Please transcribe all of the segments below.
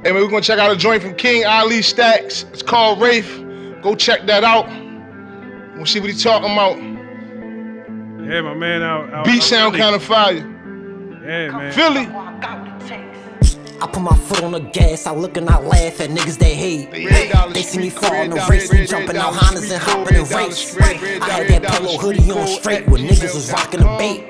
Hey, man, we're gonna check out a joint from King Ali Stacks. It's called Wraith. Go check that out. We'll see what he's talking about. Yeah, my man out Beat sound kind of fire. Yeah, man. Philly. I put my foot on the gas, I look and I laugh at niggas that hate. They see me fall in the race, we jumping out Hondas and hopping in race. I had that polo hoodie on straight when niggas was rocking the bait.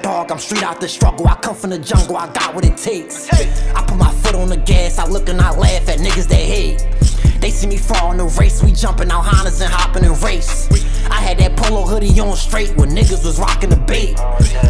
Dog, I'm straight out the struggle, I come from the jungle, I got what it takes. I put my foot on the gas, I look and I laugh at niggas that hate. They see me fall in the race, we jumping out Hondas and hopping in race. I had that polo hoodie on straight when niggas was rocking the bait.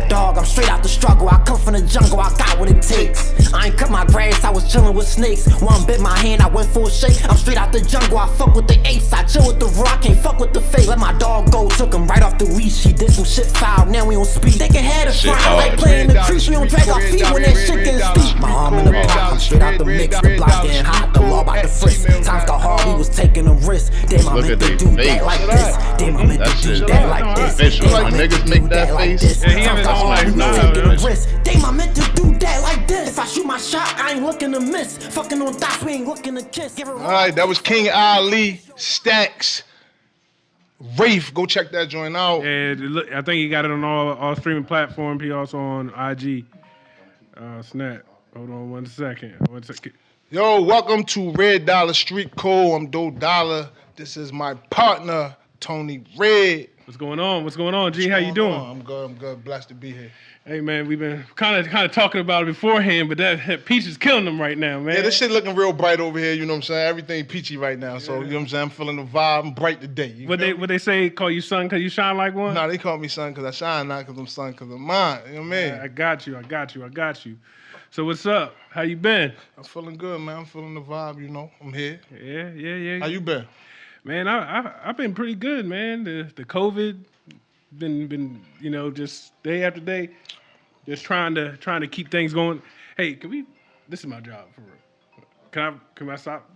Dog, I'm straight out the struggle, I come from the jungle, I got what it takes. I ain't cut my grass, I was chillin' with snakes. One bit my hand, I went full shake. I'm straight out the jungle, I fuck with the apes. I chill with the rock, can't fuck with the fake. Let my dog go, took him right off the leash. He did some shit foul, now we on speed. They can have the front, like playing the crease. We don't drag our feet when that shit gets steep. My arm in the pot, I'm straight out the mix. The block getting hot, the law about the frisk. Times got hard, we was taking a risk. Damn, I meant to do that like this. Damn, I meant to do that like this. When niggas make that face, yeah, he have his own lifestyle. Damn, I meant to do that like this. If I shoot my shot, I ain't looking to miss. Fucking on dots, we ain't looking to kiss. Alright, that was King Ali Stacks. Wraith, go check that joint out. Yeah, I think he got it on all streaming platforms. He also on IG. Snap. Hold on 1 second. 1 second. Yo, welcome to Redd Dolla Streetcode. I'm Doe Dollar. This is my partner, Tony Redd. What's going on? What's going on, G? How you doing? I'm good. Blessed to be here. Hey, man, we've been kind of talking about it beforehand, but that peach is killing them right now, man. Yeah, this shit looking real bright over here, you know what I'm saying? Everything peachy right now, so you know what I'm saying? I'm feeling the vibe. I'm bright today. What they say, call you son because you shine like one? Nah, they call me son because I shine, not because I'm son because I'm mine. You know what I mean? Yeah, I got you. So what's up? How you been? I'm feeling good, man. I'm feeling the vibe, you know. I'm here. Yeah. How you been? Man, I've been pretty good, man. The COVID been you know, just day after day, just trying to keep things going. Hey, can we? This is my job for real. Can I stop?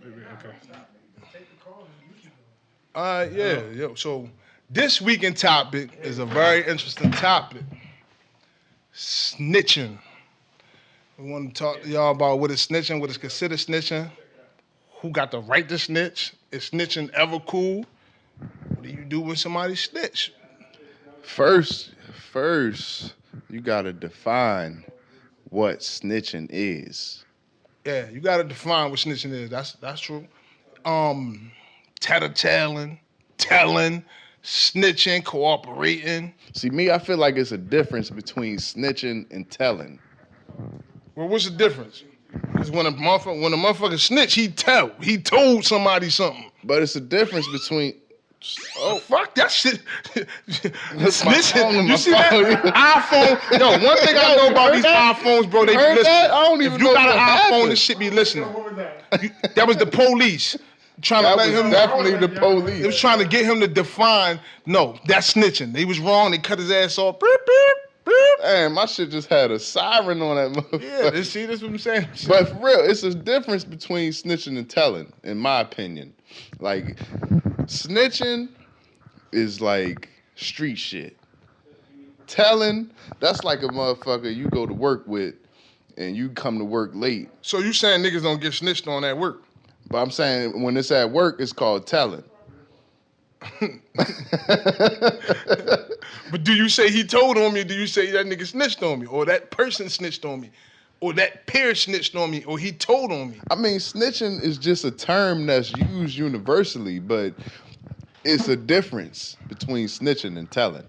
Okay. Yeah, yo. So this weekend topic is a very interesting topic. Snitching. We want to talk to y'all about what is snitching, what is considered snitching, who got the right to snitch, is snitching ever cool? What do you do when somebody snitch? first, you gotta define what snitching is. Yeah, you gotta define what snitching is. That's true. Tattletaling, telling, snitching, cooperating. See, me, I feel like it's a difference between snitching and telling. Well, what's the difference? Because when a motherfucker snitch, he told somebody something. But it's a difference between. Oh, fuck that shit. Snitching. You see that? iPhone. Yo, one thing I know about these iPhones, bro, they be listening. I don't even if you know got an iPhone, happened. this shit be listening. That was the police. Trying That to let was him definitely the police. They was trying to get him to define, no, that's snitching. They was wrong, they cut his ass off. Beep, beep, beep. Damn, my shit just had a siren on that motherfucker. Yeah, see, that's what I'm saying. But for real, it's a difference between snitching and telling, in my opinion. Like, snitching is like street shit. Telling, that's like a motherfucker you go to work with and you come to work late. So you saying niggas don't get snitched on at work? But I'm saying when it's at work, it's called telling. But do you say he told on me, or do you say that nigga snitched on me, or that person snitched on me, or that peer snitched on me, or he told on me? I mean, snitching is just a term that's used universally, but it's a difference between snitching and telling.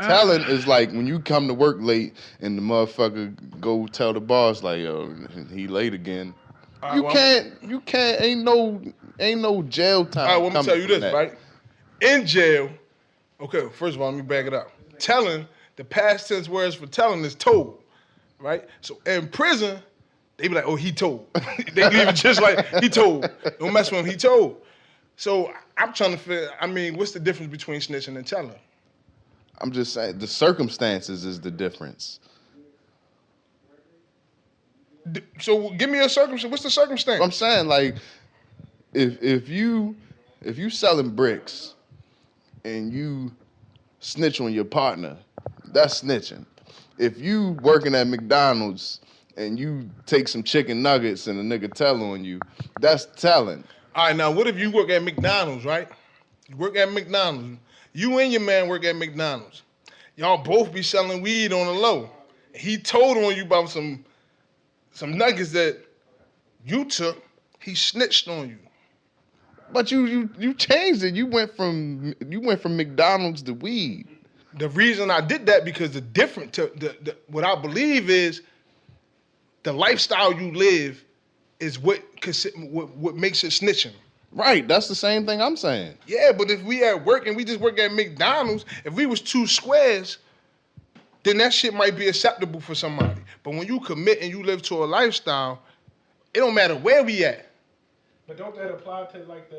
Telling is like when you come to work late and the motherfucker go tell the boss like, yo, he late again. You can't, ain't no jail time. All right, well, let me tell you this, right? In jail, okay, first of all, let me back it up. Telling, the past tense words for telling is told, right? So in prison, they be like, oh, he told. They leave it just like, he told. Don't mess with him, he told. So I'm trying to figure, I mean, what's the difference between snitching and telling? I'm just saying, the circumstances is the difference. So give me a circumstance. What's the circumstance? I'm saying, like, if you selling bricks and you snitch on your partner, that's snitching. If you working at McDonald's and you take some chicken nuggets and a nigga tell on you, that's telling. All right, now what if you work at McDonald's, right? You work at McDonald's. You and your man work at McDonald's. Y'all both be selling weed on the low. He told on you about some nuggets that you took. He snitched on you. But you changed it. You went from McDonald's to weed. The reason I did that because the different what I believe is the lifestyle you live is what makes it snitching. Right, that's the same thing I'm saying. Yeah, but if we at work and we just work at McDonald's, if we was two squares, then that shit might be acceptable for somebody. But when you commit and you live to a lifestyle, it don't matter where we at. But don't that apply to like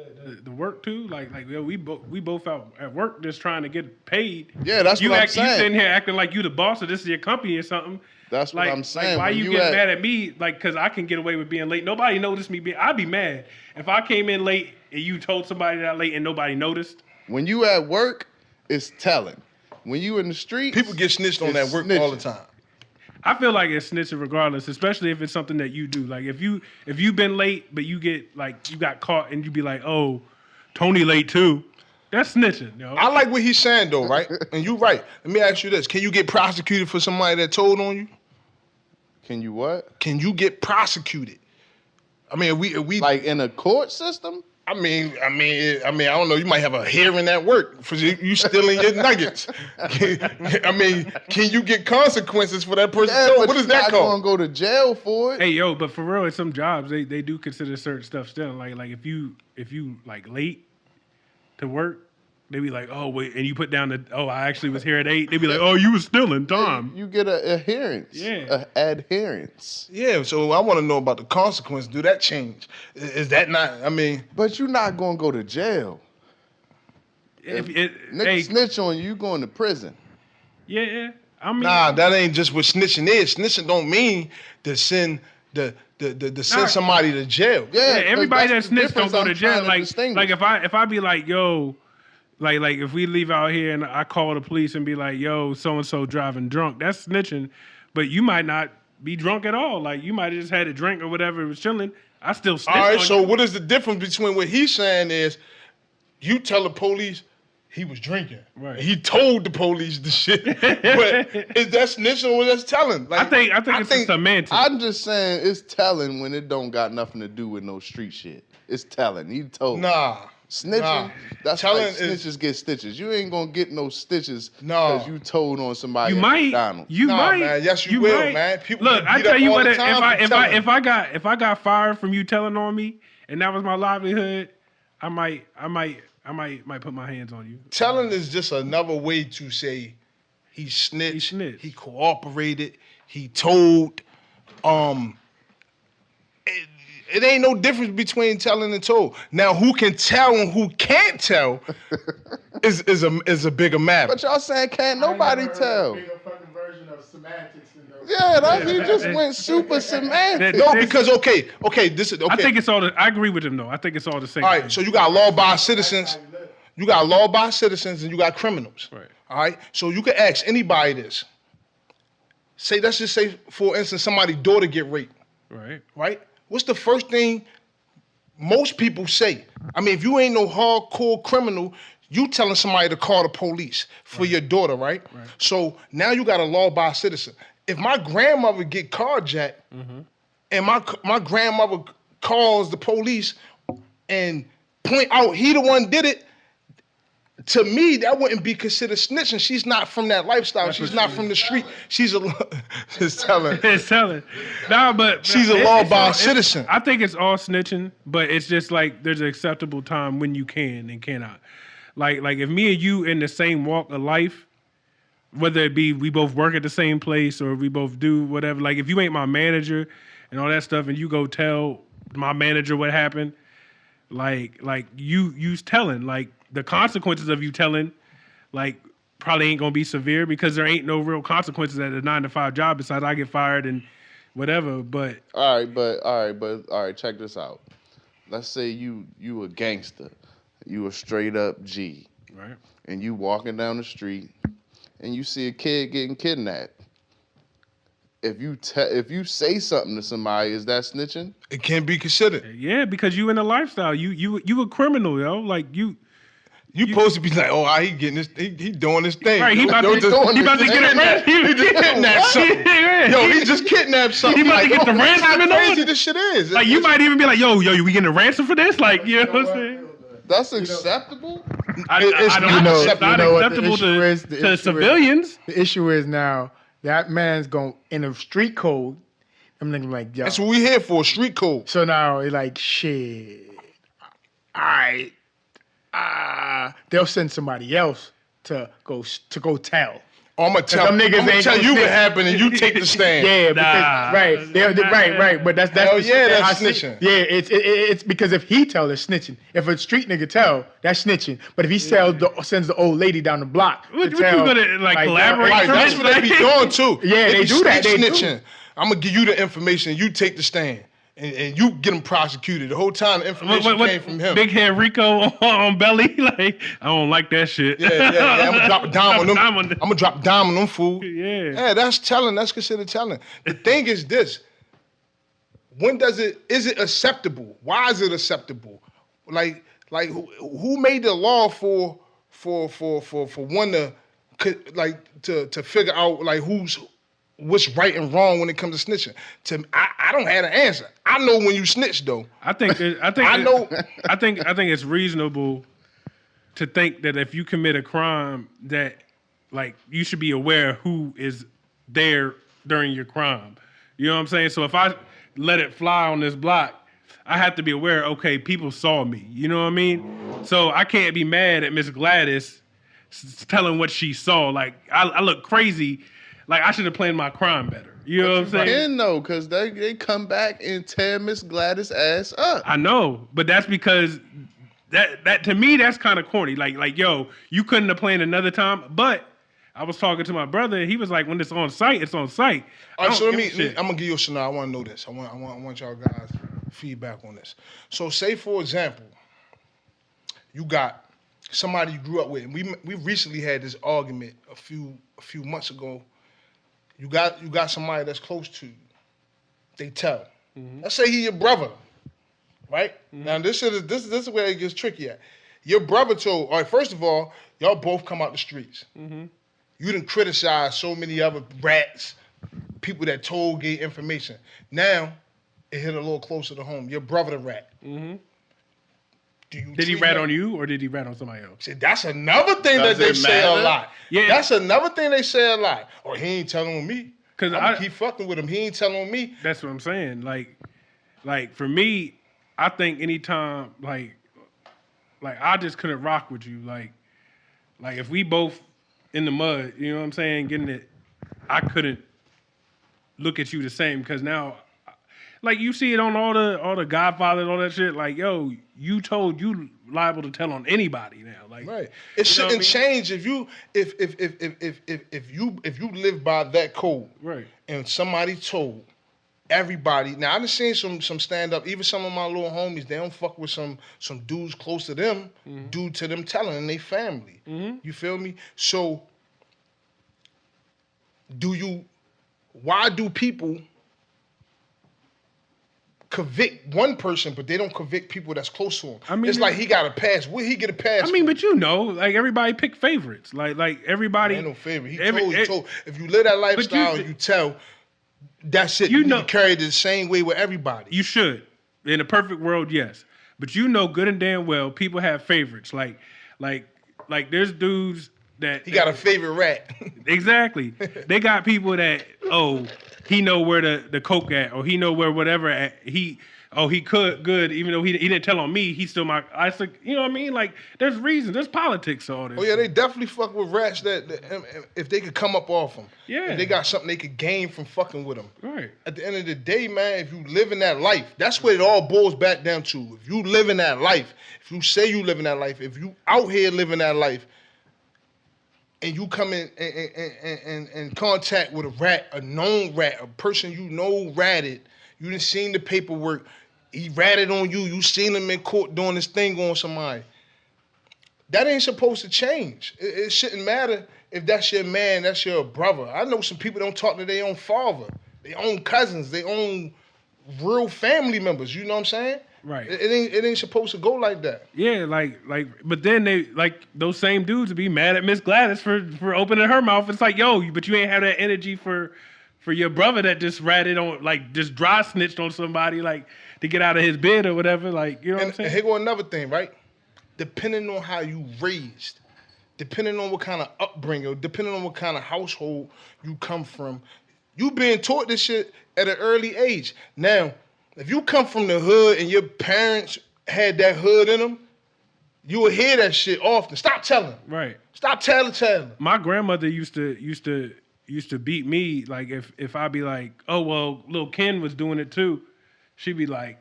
the work too? Like we both out at work just trying to get paid. Yeah, that's what I'm saying. You sitting here acting like you the boss or this is your company or something. That's what I'm saying. Like, why you get mad at me? Like, because I can get away with being late. Nobody noticed me being. I'd be mad if I came in late and you told somebody that late and nobody noticed. When you at work, it's telling. When you in the street, people get snitched on at work snitching all the time. I feel like it's snitching regardless, especially if it's something that you do. Like if you've been late, but you get like you got caught and you be like, oh, Tony late too. That's snitching, yo. I like what he's saying though, right? And you right. Let me ask you this: can you get prosecuted for somebody that told on you? Can you what? Can you get prosecuted? I mean, we like in a court system. I mean, I don't know. You might have a hearing at work for you stealing your nuggets. I mean, can you get consequences for that person? Yeah, but what is that called? Gonna go to jail for it. Hey, yo, but for real, in some jobs, they do consider certain stuff stealing. Like if you like late to work, they be like, oh wait, and you put down I actually was here at 8. They be like, oh, you was stealing time. You get an adherence. Yeah, adherence. Yeah. So I want to know about the consequence. Do that change? Is that not? I mean, but you're not gonna go to jail. If niggas snitch on you, going to prison. Yeah. I mean, nah, that ain't just what snitching is. Snitching don't mean to send send somebody to jail. Yeah, everybody that snitch don't go to jail. Like if I be like, yo. Like if we leave out here and I call the police and be like, yo, so-and-so driving drunk, that's snitching. But you might not be drunk at all. Like you might have just had a drink or whatever, it was chilling. I still snitch. All right, so what is the difference between what he's saying is you tell the police he was drinking. Right. He told the police the shit. But is that snitching or that's telling? Like, I think it's semantics. I'm just saying it's telling when it don't got nothing to do with no street shit. It's telling. He told. Nah. Snitching, that's telling like snitches get stitches. You ain't gonna get no stitches because you told on somebody. You might. McDonald's. You might. Man, yes, you will, might. Man. People look. I tell you what. If I got fired from you telling on me, and that was my livelihood, I might put my hands on you. Telling is just another way to say he snitched. He cooperated. He told. It ain't no difference between telling and told. Now, who can tell and who can't tell is a bigger matter. But y'all saying can't nobody tell. Bigger fucking version of semantics in those. Yeah, he just went super semantic. No, because okay, this is okay. I think it's all. I agree with him though. I think it's all the same. All right, so you got law-abiding citizens. You got law-abiding citizens and you got criminals. Right. All right, so you can ask anybody this. Let's just say, for instance, somebody's daughter get raped. Right. Right. What's the first thing most people say? I mean, if you ain't no hardcore criminal, you telling somebody to call the police for your daughter, right? So now you got a law-abiding citizen. If my grandmother get carjacked and my grandmother calls the police and point out he the one did it, to me, that wouldn't be considered snitching. She's not from that lifestyle. She's not from the street. She's it's telling. It's telling. Nah, but she's a law-abiding citizen. I think it's all snitching, but it's just like there's an acceptable time when you can and cannot. Like if me and you in the same walk of life, whether it be we both work at the same place or we both do whatever. Like if you ain't my manager and all that stuff, and you go tell my manager what happened, like you's telling like. The consequences of you telling, like, probably ain't gonna be severe because there ain't no real consequences at a 9-to-5 job besides I get fired and whatever. But all right. Check this out. Let's say you a gangster, you a straight up G, right? And you walking down the street and you see a kid getting kidnapped. if you say something to somebody, is that snitching? It can't be considered. Yeah, because you in a lifestyle. You a criminal, yo. Like you supposed to be like, oh, he getting this, he doing this thing. Right, he about to get arrested. He just kidnapped something. Yo, he just kidnapped something. He about to get the ransom how and all. crazy this shit is. Like you might even be like, yo, we getting a ransom for this? Like, you know what I'm saying? That's acceptable. It's not not acceptable to civilians. The issue is now that man's going in a street code. I'm thinking like, yo. That's what we here for, street code. So now it's like, shit. All right. They'll send somebody else to go tell. Oh, I'm gonna tell you what happened, and you take the stand. Yeah, because, right. But that's snitching. Yeah, it's because if he tell, it's snitching. If a street nigga tell, that's snitching. But if he sends the old lady down the block, what you gonna collaborate? Right, that's what they be doing too. Yeah, they do that. They snitching. I'm gonna give you the information. You take the stand. And you get him prosecuted. The whole time the information came from him. Big head Rico on belly. Like, I don't like that shit. Yeah. I'm gonna drop a dime on them. I'm gonna drop a dime on them fool. Yeah, that's telling. That's considered telling. The thing is this. Is it acceptable? Why is it acceptable? Like who made the law for one to figure out like what's right and wrong when it comes to snitching? I don't have an answer. I know when you snitch though. I think it's reasonable to think that if you commit a crime that like you should be aware who is there during your crime. You know what I'm saying? So if I let it fly on this block, I have to be aware, okay, people saw me. You know what I mean? So I can't be mad at Miss Gladys telling what she saw. Like I look crazy. Like, I should have planned my crime better. You know what I'm saying? Can though, because they come back and tear Miss Gladys' ass up. I know, but that's because that to me, that's kind of corny. Like, yo, you couldn't have planned another time. But I was talking to my brother, and he was like, when it's on site, it's on site. All right, so I'm going to give you a scenario. I want to know this. I want y'all guys feedback on this. So say, for example, you got somebody you grew up with. And we recently had this argument a few months ago. You got somebody that's close to you. They tell. Mm-hmm. Let's say he your brother, right? Mm-hmm. Now this is where it gets tricky at. Your brother told. All right, first of all, y'all both come out the streets. Mm-hmm. You done criticize so many other rats, people that gave information. Now it hit a little closer to home. Your brother the rat. Mm-hmm. Did he rat on you or did he rat on somebody else? See, that's another thing that they say a lot. Yeah, that's another thing they say a lot. Or he ain't telling on me. Cause I keep fucking with him. He ain't telling on me. That's what I'm saying. Like for me, I think anytime like I just couldn't rock with you. Like if we both in the mud, you know what I'm saying, getting it, I couldn't look at you the same because now. Like you see it on all the Godfather and all that shit. Like, yo, you liable to tell on anybody now. Like, right. It shouldn't change if you live by that code. Right. And somebody told everybody. Now I done seen some stand up. Even some of my little homies, they don't fuck with some dudes close to them due to them telling in their family. Mm-hmm. You feel me? So, why do people convict one person, but they don't convict people that's close to him? I mean, it's like he got a pass. Where he get a pass? I mean, but like everybody pick favorites. Like everybody. Ain't no favorite. He told. If you live that lifestyle, you tell. That's it. You need to carry it the same way with everybody. You should. In a perfect world, yes. But you know good and damn well people have favorites. Like there's dudes that he got a favorite rat. Exactly. They got people that he know where the coke at, or he know where whatever at. He could good, even though he didn't tell on me. He's still my. You know what I mean? Like there's reasons. There's politics to all this. Oh yeah, they definitely fuck with rats that if they could come up off them. Yeah. If they got something they could gain from fucking with them. Right. At the end of the day, man, if you live in that life, that's what it all boils back down to. If you live in that life, if you say you live in that life, if you out here living that life, and you come in contact with a rat, a known rat, a person you know ratted, you done seen the paperwork, he ratted on you, you seen him in court doing this thing on somebody. That ain't supposed to change. It shouldn't matter if that's your man, that's your brother. I know some people don't talk to their own father. They own cousins. They own real family members. You know what I'm saying? Right. It ain't supposed to go like that. Yeah, but then they those same dudes would be mad at Miss Gladys for opening her mouth. It's like, yo, but you ain't have that energy for your brother that just ratted on, like, just dry snitched on somebody, like, to get out of his bed or whatever. Like, you know what I'm saying? And here go another thing, right? Depending on how you raised, depending on what kind of upbringing, depending on what kind of household you come from, you being taught this shit at an early age. Now, if you come from the hood and your parents had that hood in them, you will hear that shit often. Stop telling. Right. Stop telling. My grandmother used to beat me, like, if I be like, oh, well, little Ken was doing it too, she'd be like,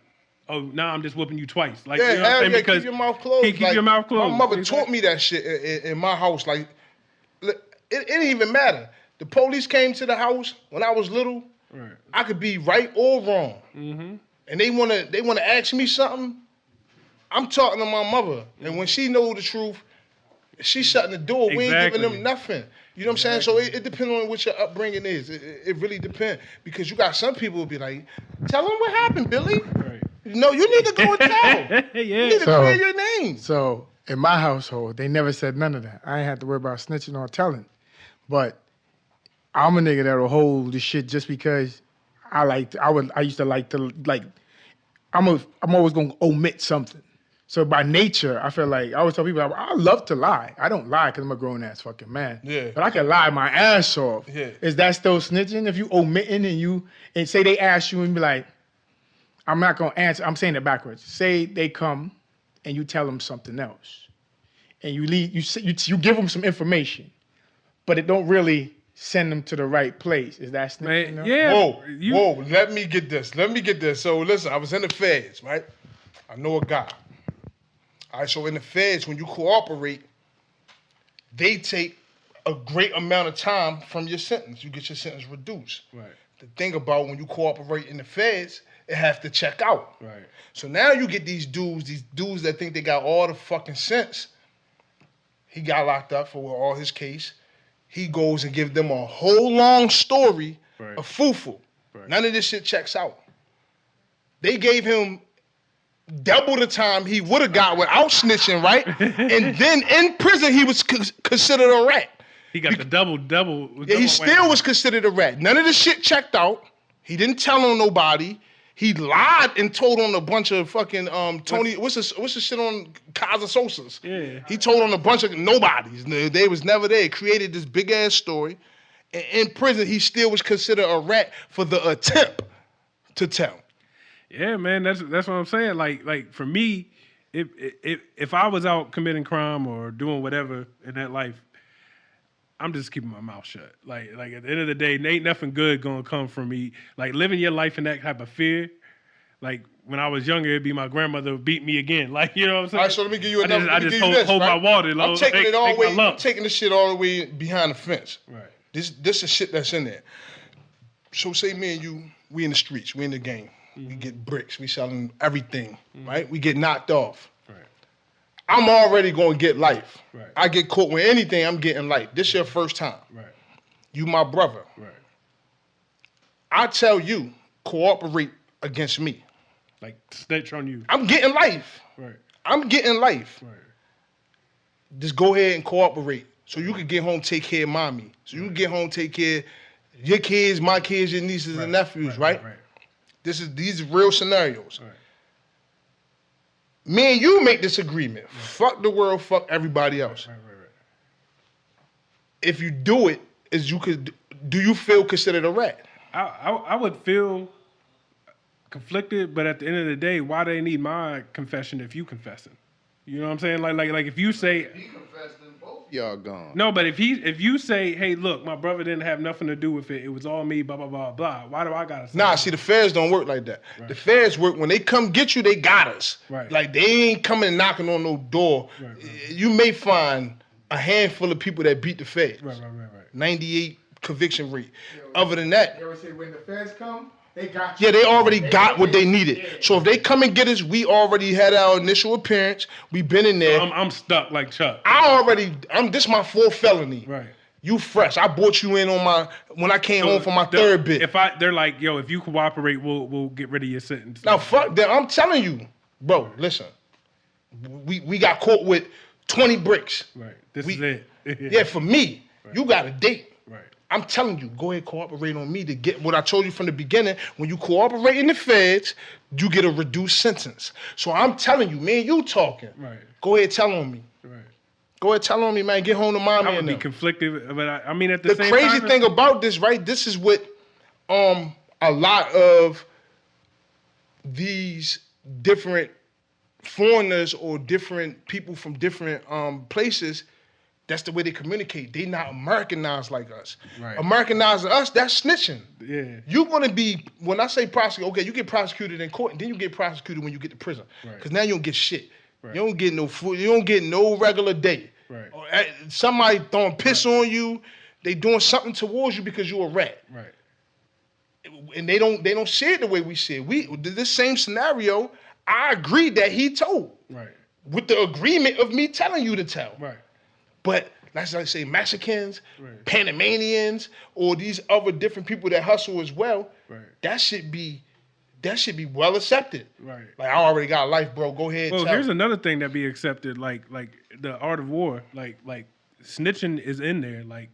oh, now I'm just whooping you twice. Like, Yeah, you know what I'm saying? yeah, Because keep your mouth closed. Keep your mouth closed. My mother taught me that shit in my house. Like, it didn't even matter. The police came to the house when I was little. Right. I could be right or wrong. Mm-hmm. And they wanna ask me something. I'm talking to my mother. And when she know the truth, she's shutting the door. We ain't giving them nothing. You know what I'm saying? So it depends on what your upbringing is. It really depends. Because you got some people who be like, tell them what happened, Billy. Right. No, you need to go and tell. Yeah. You need to clear your name. So in my household, they never said none of that. I ain't had to worry about snitching or telling. But I'm a nigga that'll hold the shit just because I'm always gonna omit something. So by nature, I feel like I always tell people I love to lie. I don't lie because I'm a grown ass fucking man. Yeah. But I can lie my ass off. Yeah. Is that still snitching? If you omitting and say they ask you and be like, I'm not gonna answer. I'm saying it backwards. Say they come and you tell them something else, and you leave. You give them some information, but it don't really send them to the right place. Is that snitching? Man, yeah. Whoa, let me get this. So listen, I was in the feds, right? I know a guy. All right, so in the feds, when you cooperate, they take a great amount of time from your sentence. You get your sentence reduced. Right. The thing about when you cooperate in the feds, it has to check out. Right. So now you get these dudes that think they got all the fucking sense. He got locked up for all his case. He goes and gives them a whole long story of foo-foo. Right. None of this shit checks out. They gave him double the time he would have got without snitching, right? And then in prison, he was considered a rat. He got the double. Yeah, he still was considered a rat. None of the shit checked out. He didn't tell on nobody. He lied and told on a bunch of fucking Tony. What's the shit on Casanova? Yeah. He told on a bunch of nobodies. They was never there. Created this big ass story. And in prison, he still was considered a rat for the attempt to tell. Yeah, man, that's what I'm saying. Like for me, if I was out committing crime or doing whatever in that life, I'm just keeping my mouth shut. Like at the end of the day, ain't nothing good gonna come from me. Like living your life in that type of fear. Like when I was younger, it'd be my grandmother would beat me again. Like, you know what I'm saying? All right, so let me give you another. I just hold my water. I'm taking it all the way. I'm taking the shit all the way behind the fence. Right. This is shit that's in there. So say me and you, we in the streets, we in the game. Mm-hmm. We get bricks, we selling everything, right? We get knocked off. Right. I'm already going to get life. Right. I get caught with anything, I'm getting life. This your first time. Right. You my brother. Right. I tell you, cooperate against me. Like snitch on you. I'm getting life. Right. I'm getting life. Right. Just go ahead and cooperate so you can get home, take care of mommy. So you can get home, take care of your kids, my kids, your nieces and nephews, right? These are real scenarios. Right. Me and you make this agreement. Right. Fuck the world, fuck everybody else. Right. If you do it, do you feel considered a rat? I would feel conflicted, but at the end of the day, why do they need my confession if you confessing? You know what I'm saying? Like if you say He confessed and both y'all gone. no, but if you say, hey, look, my brother didn't have nothing to do with it. It was all me. Blah blah blah blah. Why do I gotta say? Nah, see, the feds don't work like that. Right. The feds work when they come get you. They got us. Right. Like they ain't coming knocking on no door. Right. You may find a handful of people that beat the feds. Right. 98 conviction rate. Other than that, They always say when the feds come, they got you. yeah, they already got what they needed. Yeah. So if they come and get us, we already had our initial appearance. We been in there. So I'm stuck like Chuck. This my fourth felony. Right. You fresh. I brought you in on when I came home for my third bit. They're like, yo, if you cooperate, we'll get rid of your sentence. Now fuck that. I'm telling you, bro. Listen, we got caught with 20 bricks. Right. This is it. Yeah, for me, you got a date. Right. I'm telling you, go ahead, cooperate on me to get what I told you from the beginning. When you cooperate in the feds, you get a reduced sentence. So I'm telling you, me and you talking. Right. Go ahead, tell on me. Right. Go ahead, tell on me, man. Get home to mommy. I would be conflicted, but I mean, at the same time, the crazy thing about this, right? This is what a lot of these different foreigners or different people from different places. That's the way they communicate. They not Americanized like us. Right. Americanizing us, that's snitching. Yeah. You're gonna be, when I say prosecute, okay, you get prosecuted in court, and then you get prosecuted when you get to prison. Because now you don't get shit. Right. You don't get no food. You don't get no regular day. Right. Or, somebody throwing piss on you. They doing something towards you because you're a rat. Right. And they don't see it the way we see it. This same scenario, I agreed that he told. Right. With the agreement of me telling you to tell. Right. But let's like say Mexicans, right. Panamanians, or these other different people that hustle as well. Right. That should be well accepted. Right. Like, I already got a life, bro. Go ahead. Well, here's another thing that be accepted, like the art of war. Like snitching is in there. Like,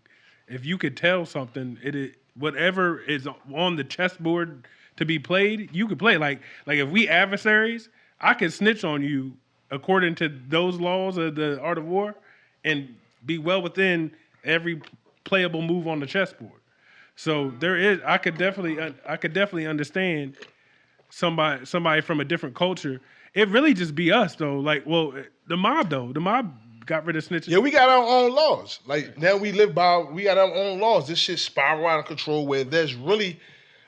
if you could tell something, whatever is on the chessboard to be played, you could play. Like if we adversaries, I could snitch on you according to those laws of the art of war, and be well within every playable move on the chessboard. So I could definitely understand somebody from a different culture. It really just be us though. Like, well, the mob got rid of snitching. Yeah, we got our own laws. Like, now we got our own laws. This shit spiral out of control where there's really,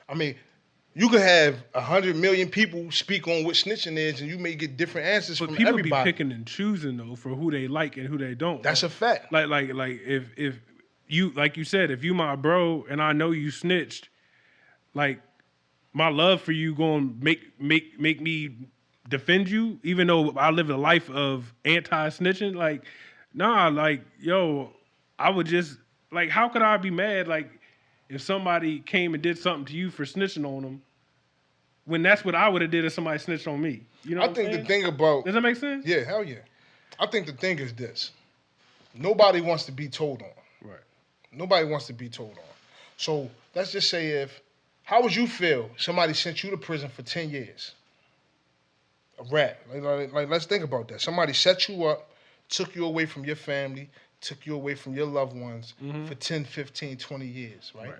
I mean, you could have 100 million people speak on what snitching is, and you may get different answers from everybody. But people be picking and choosing though for who they like and who they don't. That's a fact. Like if you, like you said, if you my bro and I know you snitched, like, my love for you gonna make me defend you, even though I live a life of anti-snitching. Like, nah, like, yo, I would just, like, how could I be mad, like, if somebody came and did something to you for snitching on them, when that's what I would have did if somebody snitched on me? You know what I'm saying? The thing about... Does that make sense? Yeah, hell yeah. I think the thing is this. Nobody wants to be told on. Right. Nobody wants to be told on. So let's just say how would you feel somebody sent you to prison for 10 years? A rat. Like, let's think about that. Somebody set you up, took you away from your family, took you away from your loved ones for 10, 15, 20 years, right?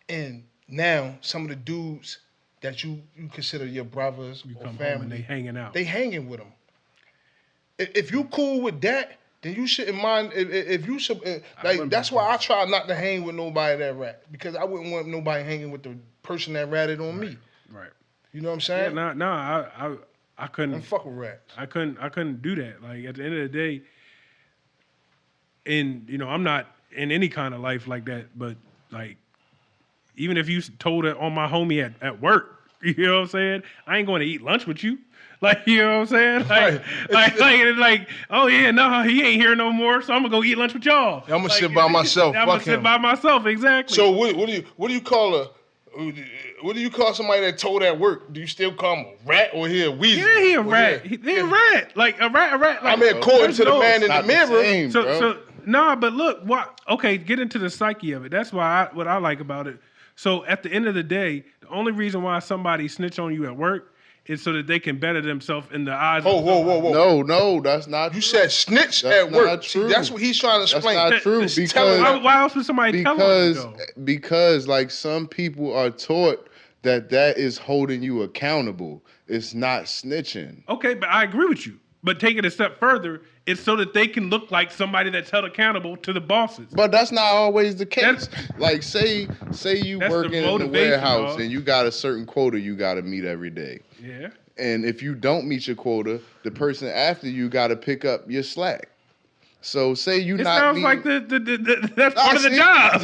And now some of the dudes that you consider your brothers or family, home and they hanging out. They hanging with them. If you cool with that, then you shouldn't mind. If you should, that's why I try not to hang with nobody that rat, because I wouldn't want nobody hanging with the person that ratted on me. Right. You know what I'm saying? Yeah, I couldn't. I'm fuck with rats. I couldn't do that. Like, at the end of the day, and I'm not in any kind of life like that. But like, even if you told it on my homie at work, you know what I'm saying? I ain't going to eat lunch with you. Like, you know what I'm saying? Like, oh yeah, no, he ain't here no more, so I'm gonna go eat lunch with y'all. I'm gonna sit by myself. I'm gonna sit by myself, exactly. So what do you call somebody that told at work? Do you still call him a rat or he a weasel? Yeah, he a rat. He a rat. Like a rat. Like, I mean, according to the man in the mirror. So nah, but look, okay, get into the psyche of it. That's what I like about it. So at the end of the day, the only reason why somebody snitch on you at work is so that they can better themselves in the eyes of... Whoa. No, that's not true. You said snitch at work. See, that's what he's trying to explain. That's not true. Because why else would somebody tell them? Because like some people are taught that is holding you accountable. It's not snitching. Okay, but I agree with you. But take it a step further, it's so that they can look like somebody that's held accountable to the bosses. But that's not always the case. Like, say you working in the warehouse and you got a certain quota you got to meet every day. Yeah. And if you don't meet your quota, the person after you got to pick up your slack. So say you it not. Sounds being, like that's part of the job.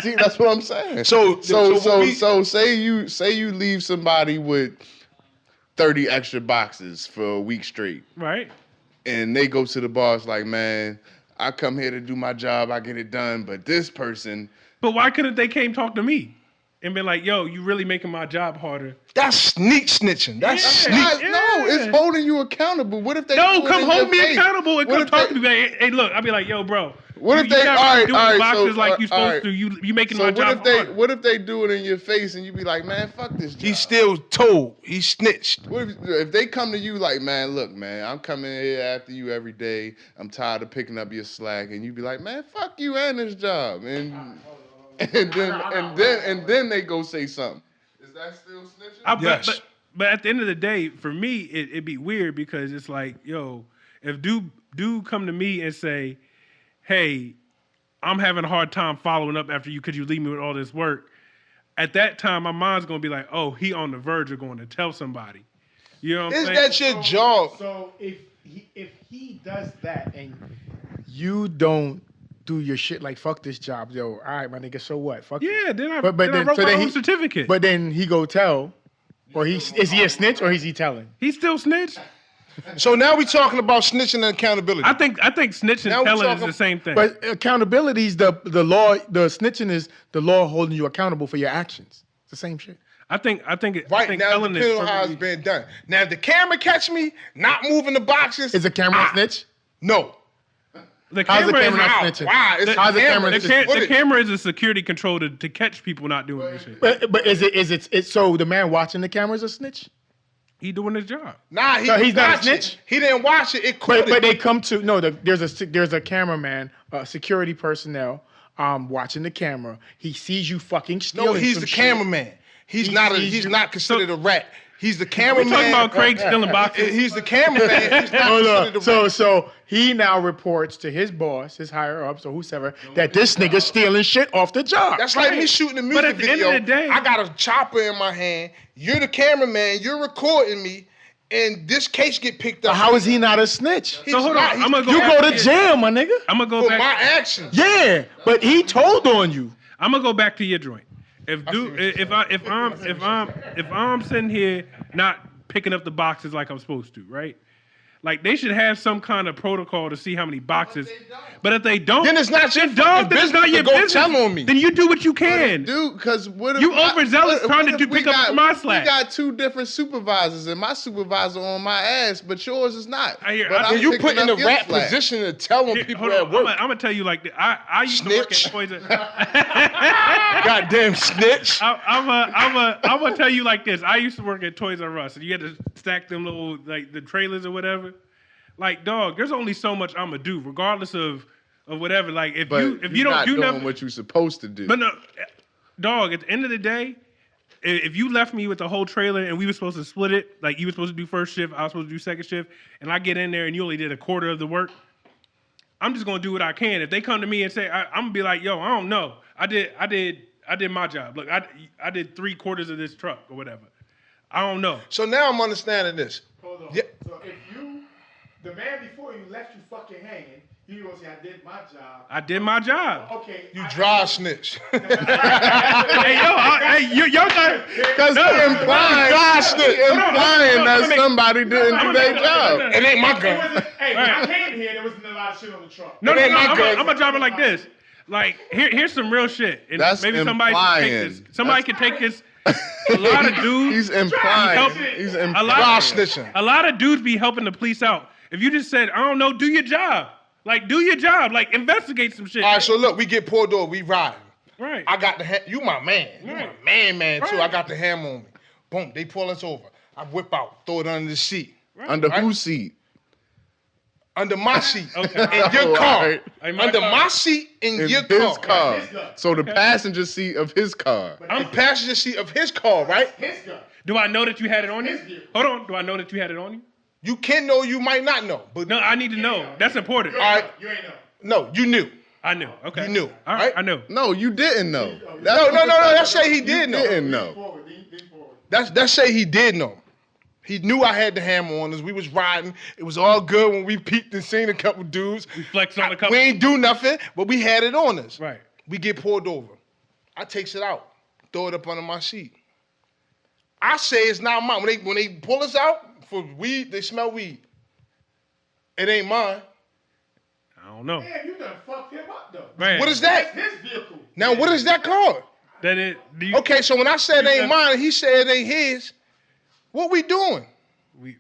see, that's what I'm saying. So say you leave somebody with 30 extra boxes for a week straight. Right. And they go to the boss like, man, I come here to do my job, I get it done, but this person. But why couldn't they came talk to me and be like, yo, you really making my job harder? That's sneak snitching. That's sneak. No, it's holding you accountable. What if they No, do it come in hold your me face? accountable and What come if talk they- to me. Like, hey, look, I'll be like, yo, bro. What if you they? not All right, doing all right. boxes So like you all supposed right. to. You making So my what job if they? harder. What if they do it in your face and you be like, man, fuck this job. He still told. He snitched. What if they come to you like, man, look, man, I'm coming here after you every day. I'm tired of picking up your slack, and you be like, man, fuck you and this job, and then they go say something. Is that still snitching? Yes. But at the end of the day, for me, it'd be weird because it's like, yo, if dude come to me and say, hey, I'm having a hard time following up after you because you leave me with all this work. At that time, my mind's gonna be like, oh, he on the verge of going to tell somebody. You know what I'm Is saying? that your job? So if he does that and you don't do your shit like fuck this job, yo, all right, my nigga, so what? Fuck Yeah, it. then I But wrote then my own he- certificate. But then he go tell, or is he a snitch or is he telling? He still snitched. So now we talking about snitching and accountability. I think snitching Now and we telling is talking- the same thing. But accountability is the law. The snitching is the law holding you accountable for your actions. It's the same shit. I think Right now, telling depending is on how it's perfectly- been done. Now, if the camera catch me not moving the boxes, Is the camera a snitch? no. the How's the camera camera is not Wow, snitching? wow, it's How's the camera the, snitching? the camera is a security control to catch people not doing this shit. But is it so the man watching the camera is a snitch? He doing his job. Nah, he No, he's not a watched snitch? it. He didn't watch it. It caught But it. they come to there's a cameraman, security personnel, watching the camera. He sees you fucking stealing. No, he's some the shit. cameraman. He's He not. sees He's you- not considered a rat. He's the We cameraman. talking about Craig stealing boxes. He's the cameraman. He's not Hold considered on. a rat. So he now reports to his boss, his higher ups, or whoever, that this nigga's stealing shit off the job. That's like me shooting a music at the end video. of the day- I got a chopper in my hand. You're the cameraman. You're recording me, and this case get picked up. How is he not a snitch? He's So hold not. on, He's I'm gonna go You back go to jail, my nigga. I'm gonna go for back. my actions. Yeah, but he told on you. I'm gonna go back to your joint. If I'm sitting here not picking up the boxes like I'm supposed to, right? Like they should have some kind of protocol to see how many boxes. But if they don't, Then it's not your dog. fucking Then it's not business your to go business. tell on me. Then you do what you can. Dude, because what if You overzealous trying to if do we pick up got- my slack. We got two different supervisors, and my supervisor on my ass, but yours is not. I hear- But I- I'm And you picking put in up the your rat slack. position to tell on Here, people hold at on, work. I'm gonna tell you like this. I used to work at Snitch. Toys R Goddamn snitch. I'm gonna tell you like this. I used to work at Toys R Us, and you had to stack them little like the trailers or whatever. Like, dog, there's only so much I'm gonna do, regardless of whatever. Like, if But you you're don't not do doing nothing, what you're supposed to do. but no, dog. At the end of the day, if you left me with the whole trailer and we were supposed to split it, like you were supposed to do first shift, I was supposed to do second shift, and I get in there and you only did a quarter of the work, I'm just gonna do what I can. If they come to me and say, I'm gonna be like, yo, I don't know, I did my job. Look, I did 3/4 of this truck or whatever. I don't know. So now I'm understanding this. Hold on. Yeah. So if the man before you left you fucking hanging, you gonna say I did my job. I did my job. Okay. You dry snitch. Hey, y'all got. Because No, they're implying that make- somebody didn't do their job. It ain't my It gun. wasn't, hey, when I came here, there wasn't a lot of shit on the truck. No, It ain't my I'm gun. gonna drop it like this. Like, here's some real shit. And That's maybe somebody can take implying. this. Somebody can take this. A lot of dudes. He's implying. Help- He's a implying. lot, Dry snitching. a lot of dudes be helping the police out. If you just said, I don't know, do your job. Like, do your job. Like, investigate some shit. All right, so look, we get pulled over, we riding. Right. I got the you my man. You my Right. man too. Right. I got the hammer on me. Boom, they pull us over. I whip out, throw it under the seat. Under Right. whose seat? Under my seat. Okay. In your car. Alright. Hey, my Under car. my seat in In your his car. car. So the passenger seat of his car. The passenger seat of his car, right? His gun. Do I know that you had it on you? His view. Hold on. Do I know that you had it on you? You can know, you might not know. But No, I need to know. That's important. all right, You ain't know. no, you knew. I knew. Okay. You knew, All right. right? I knew. No, you didn't know. No, that say he did know. Didn't know. Forward, lean forward. That say he did know. He knew I had the hammer on us. We was riding. It was all good when we peeked and seen a couple dudes. We flexed on a couple. We ain't do nothing, but we had it on us. Right. We get pulled over. I takes it out, throw it up under my seat. I say it's not mine. When they pull us out for weed, they smell weed. It ain't mine. I don't know. Damn, you done fucked him up though. Man, What is that? That's his vehicle. Now, what is that called? That it? Do you, Okay, so when I said it ain't mine, and he said it ain't his. What we doing? we,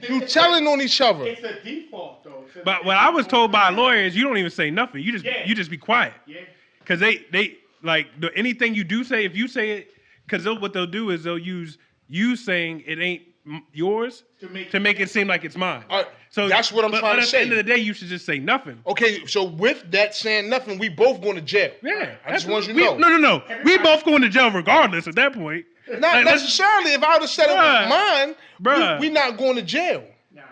You telling on each other. It's a default though. but what I was told by lawyers, you don't even say nothing. You Yeah. just be quiet. Yeah. Because they like anything you do say, if you say it, because what they'll do is they'll use you saying it ain't yours to make it seem like it's mine. So that's what I'm trying to At say. the end of the day, you should just say nothing. Okay, so with that saying nothing, we both going to jail. Yeah, I just want you to know. No. We both going to jail regardless at that point. Not Like, necessarily. If I would have said it was mine, Bruh. we not going to jail. Nah.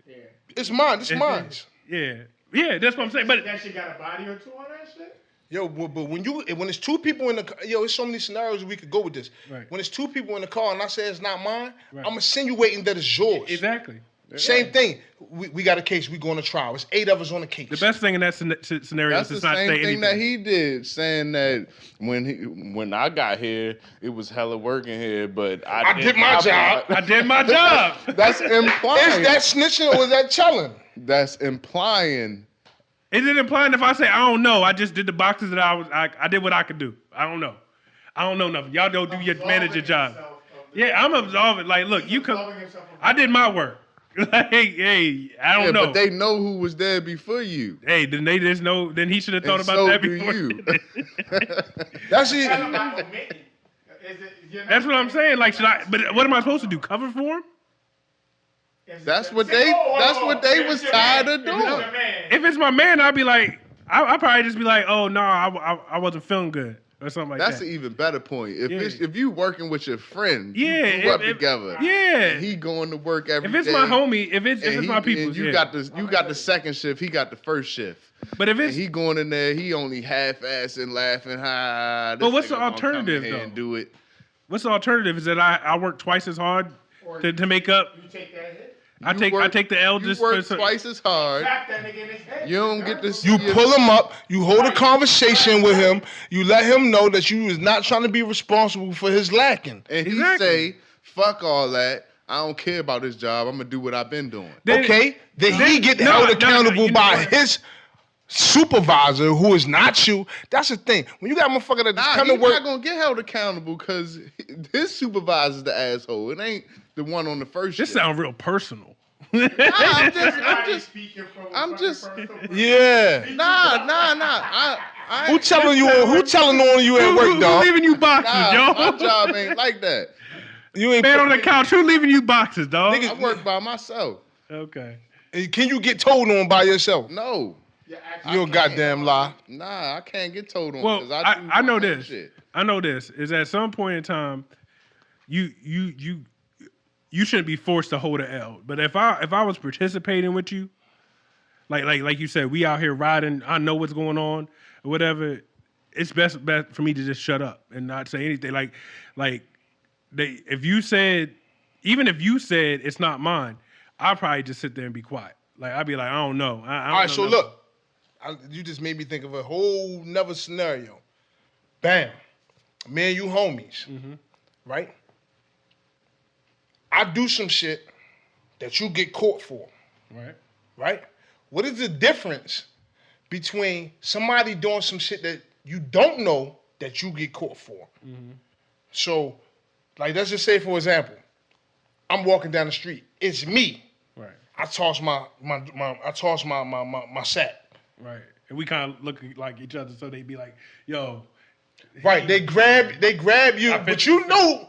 Yeah. It's mine. This is mine. Yeah, that's what I'm saying. But That shit got a body or two on that shit? Yo, but when it's two people in the car, there's so many scenarios we could go with this. Right. When it's two people in the car and I say it's not mine, Right. I'm insinuating that it's yours. exactly. Same thing. We got a case. We going to trial. It's 8 of us on the case. The best thing in that scenario That's is the not say same anything. thing that he did, saying that when I got here, it was hella working here, but I did my job. I did my job. That's implying. Is that snitching or is that telling? That's implying. Is it implying if I say I don't know, I just did the boxes that I did what I could do. I don't know. I don't know nothing. Y'all don't do your manager job. Yeah, I'm absolving. Like, look, you could. I did my work. Like, hey, I don't know. But they know who was there before you. Hey, then they just know. Then he should have thought And about so that do before. you. That's it. That's what I'm saying. Like, should I? But what am I supposed to do? Cover for him? That's what they was tired of doing. If it's my man, I'd be like, I'd probably just be like, oh no, I wasn't feeling good or something like That's that. an even better point. If Yeah. if you working with your friend, Yeah, you grew up if- together. yeah. and he going to work every If it's day, my homie, if it's my people, and you got the second shift, he got the first shift. But if And it's he going in there, he only half-assing, laughing, ha. But what's the nigga gonna come in alternative, here though? And do it. what's the alternative? Is that I work twice as hard to make up. You take that hit, I take the L just You work for twice as hard. tap that nigga in his head. You don't get to see You your- pull him up, you hold a conversation with him, you let him know that you is not trying to be responsible for his lacking. and he Exactly. say, "Fuck all that. I don't care about this job. I'm gonna do what I've been doing." Then- Okay? Then he get No, held no, accountable you know by what? his supervisor, who is not you. That's the thing. When you got a motherfucker that just Nah, come he's to work, not gonna get held accountable because his supervisor's the asshole. It ain't the one on the first This shift. sounds real personal. I'm Everybody just. speaking from I'm just- yeah. Nah. I Who ain't- telling you on you at work, Who dog? leaving you boxes, Nah, my yo? job ain't like that. You ain't. Man on the couch. Who leaving you boxes, dog? Niggas- I work by myself. Okay. Can you get told on by yourself? No. You a goddamn lie. Nah, I can't get told on. Well, 'cause I do know my own this. shit. I know this is at some point in time, you shouldn't be forced to hold an L. But if I was participating with you, like you said, we out here riding. I know what's going on or whatever. It's best for me to just shut up and not say anything. If you said it's not mine, I'd probably just sit there and be quiet. Like I'd be like, I don't know. I don't All right, know so nothing. look, you just made me think of a whole nother scenario. Bam, me and you homies, right? I do some shit that you get caught for, Right. right? What is the difference between somebody doing some shit that you don't know that you get caught for? So, like, let's just say, for example, I'm walking down the street. It's me. Right. I toss my sack. Right. And we kind of look like each other, so they'd be like, "Yo." Right, they grab you, bet but you you know,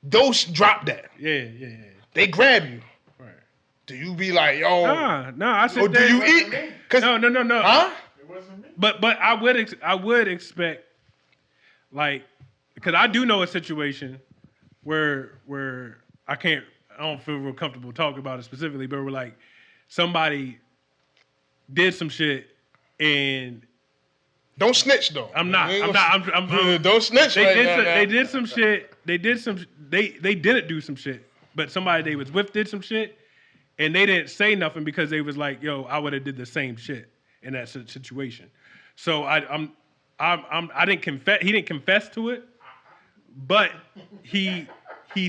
those drop that. Yeah. They grab you. Right. Do you be like, yo? Nah. I said. Or do you eat? Cause, No. Huh? It wasn't me. But I would expect, like, because I do know a situation where I don't feel real comfortable talking about it specifically, but we're like, somebody did some shit and Don't snitch though. I'm not. You ain't I'm gonna- not. I'm Don't snitch. they right did now, some, now. they did some shit. They didn't do some shit, but somebody they was with did some shit, and they didn't say nothing because they was like, "Yo, I would have did the same shit in that situation." So I didn't confess. He didn't confess to it, but he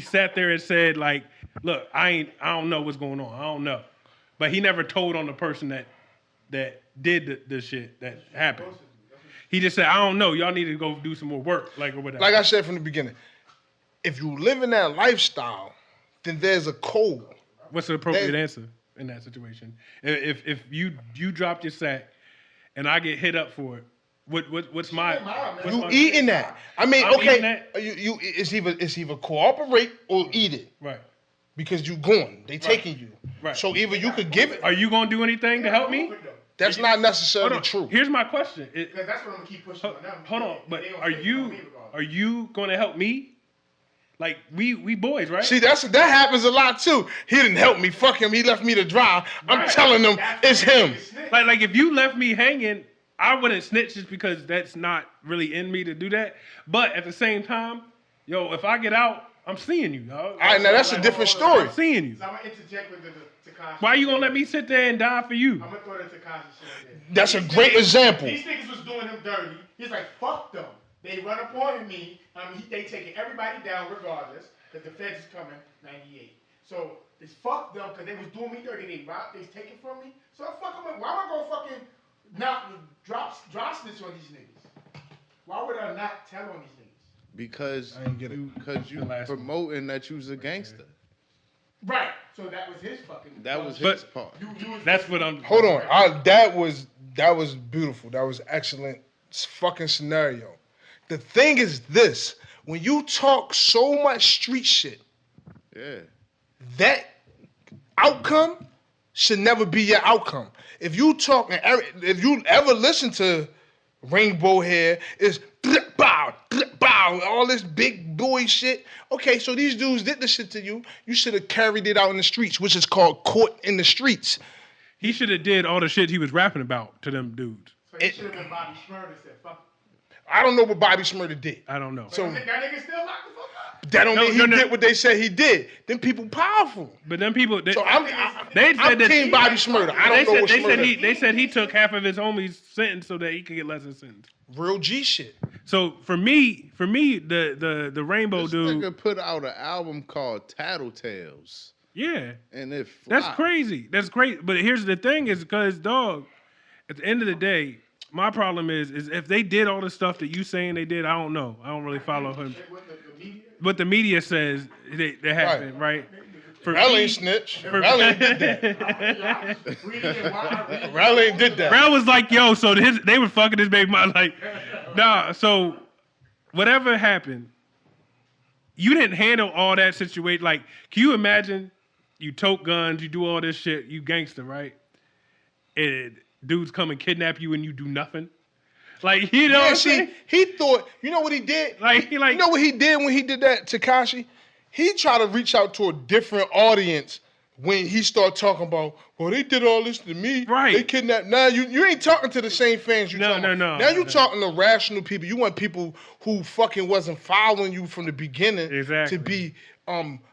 sat there and said like, "Look, I don't know what's going on. I don't know," but he never told on the person that that did the shit that happened. He just said, I don't know. Y'all need to go do some more work, or whatever. Like I said from the beginning, if you live in that lifestyle, then there's a code. What's the appropriate answer in that situation? If you dropped your sack and I get hit up for it, what's my? You eating that? I mean, I'm eating okay, that? it's either cooperate or eat it. Right. Because you going, they taking you. Right. So either you could give it. Are you gonna do anything to help me? That's not necessarily true. Here's my question. Because that's what I'm gonna keep pushing on them. Hold on, but are you gonna help me? Like we boys, right? See, that happens a lot too. He didn't help me. Fuck him. He left me to dry. I'm telling them it's him. Like if you left me hanging, I wouldn't snitch just because that's not really in me to do that. But at the same time, yo, if I get out, I'm seeing you, dog. All right, now that's a different story. I'm seeing you. So I'm gonna interject with the Tekashi. Why you gonna let me sit there and die for you? I'm gonna throw the Tekashi shit in. That's a great example. These niggas was doing him dirty. He's like, fuck them. They run up on me. They taking everybody down regardless, because the feds is coming, 98. So it's fuck them, because they was doing me dirty. They was taking from me. So I fuck them. Why would I go fucking not drop snitch on these niggas? Why would I not tell on these niggas? Because you promoting that you's a gangster. Right. So that was his fucking. That was his part. That's what I'm. Hold on. That was beautiful. That was excellent fucking scenario. The thing is this: when you talk so much street shit, that outcome should never be your outcome. If you ever listen to Rainbow Hair, it's bow, bow, all this big boy shit. Okay, so these dudes did the shit to you. You should have carried it out in the streets, which is called court in the streets. He should have did all the shit he was rapping about to them dudes. So he should have been Bobby Shmurda said, fuck. I don't know what Bobby Shmurda did. I don't know. So that nigga still locked the fuck up. That don't mean he did what they said he did. Them people powerful. But them people, So I'm Team Bobby Shmurda. I don't know what Shmurda did. They said he took half of his homies' sentence so that he could get less of a sentence. Real G shit. So for me, the Rainbow This dude nigga put out an album called Tattletales. Yeah. And it That's crazy. That's great. But here's the thing is because, dog, at the end of the day, my problem is if they did all the stuff that you saying they did, I don't know. I don't really follow him. What the media says that happened, right? Rell ain't snitch. Rell ain't did that. Rell ain't did that. Rell was like, yo, so they were fucking this baby mom. Like, nah, so whatever happened, you didn't handle all that situation. Like, can you imagine you tote guns, you do all this shit, you gangster, right? And dudes come and kidnap you and you do nothing. Like, you know what I'm saying? He thought, you know what he did? You know what he did when he did that, Tekashi? He tried to reach out to a different audience when he started talking about, well, they did all this to me. Right. They kidnapped. Now, you ain't talking to the same fans you talking to. No. Now you talking to rational people. You want people who fucking wasn't following you from the beginning to be,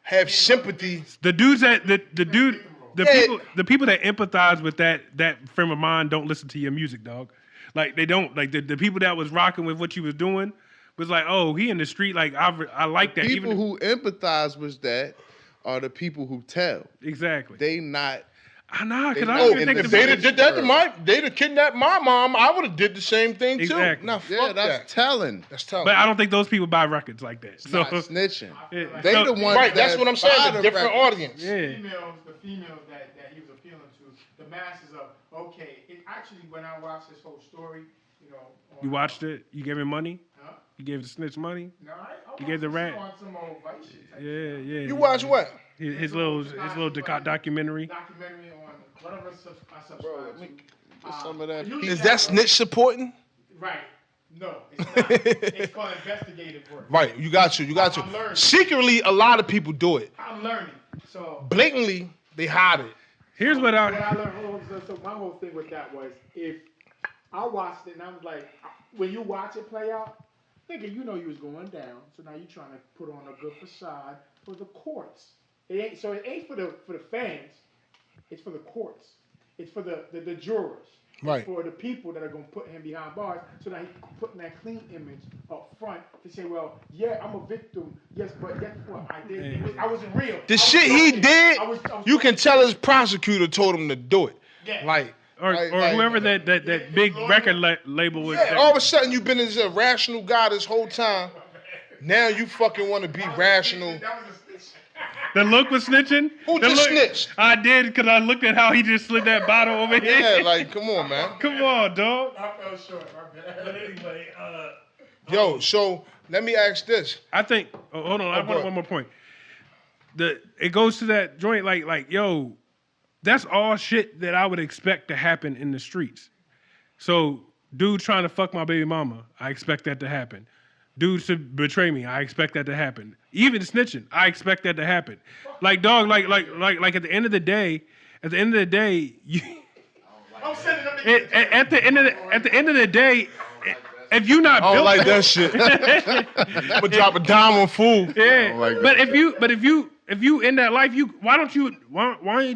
have sympathy. The dudes that, the people that empathize with that frame of mind don't listen to your music, dog. Like, they don't. Like, the people that was rocking with what you was doing was like, oh, he in the street. Like, I like that. People who empathize with that are the people who tell. Exactly. They not. I know, because I don't even think if they'd did that to they'd have kidnapped my mom, I would have did the same thing too. Exactly. Now, fuck that's telling. That's telling. But I don't think those people buy records like that. So not snitching. Yeah. They the ones right, that's what I'm saying. The different records. audience. Yeah. The females that he was appealing to, the masses of, okay, it actually, when I watched this whole story, you know. You watched it? You gave him money? Huh? You gave the snitch money? No, You gave the rat? on some old vice shit type Yeah. You watch what? His little documentary. documentary on whatever I subscribe to. Get some of that. Is that snitch supporting? Right. No, it's not. It's called investigative work. Right, you got you. I'm learning. Secretly, a lot of people do it. I'm learning. So Blatantly, they hide it. Here's what I learned. So my whole thing with that was, if I watched it and I was like, when you watch it play out, thinking you know you was going down, so now you're trying to put on a good facade for the courts. It ain't for the fans. It's for the courts. It's for the jurors. Right. It's for the people that are going to put him behind bars. So now he's putting that clean image up front to say, well, yeah, I'm a victim. Yes, but guess what? I wasn't real. The shit he did, you can tell his prosecutor told him to do it. Yeah. Like, or whoever that big record label was. Yeah, all of a sudden you've been this irrational guy this whole time. Now you fucking want to be rational. The look was snitching? Who just snitched? I did, because I looked at how he just slid that bottle over here. Yeah, like, come on, man. Come on, dog. I fell short, my bad. But anyway, Yo, so let me ask this. I think, hold on, I want one more point. It goes to that joint, like, yo, that's all shit that I would expect to happen in the streets. So, dude trying to fuck my baby mama, I expect that to happen. Dudes to betray me, I expect that to happen. Even snitching, I expect that to happen. Like, dog, like at the end of the day, you, at the end of the day, if you not I don't built like that shit. I'm gonna drop a dime on food. Yeah, like but if you in that life, why aren't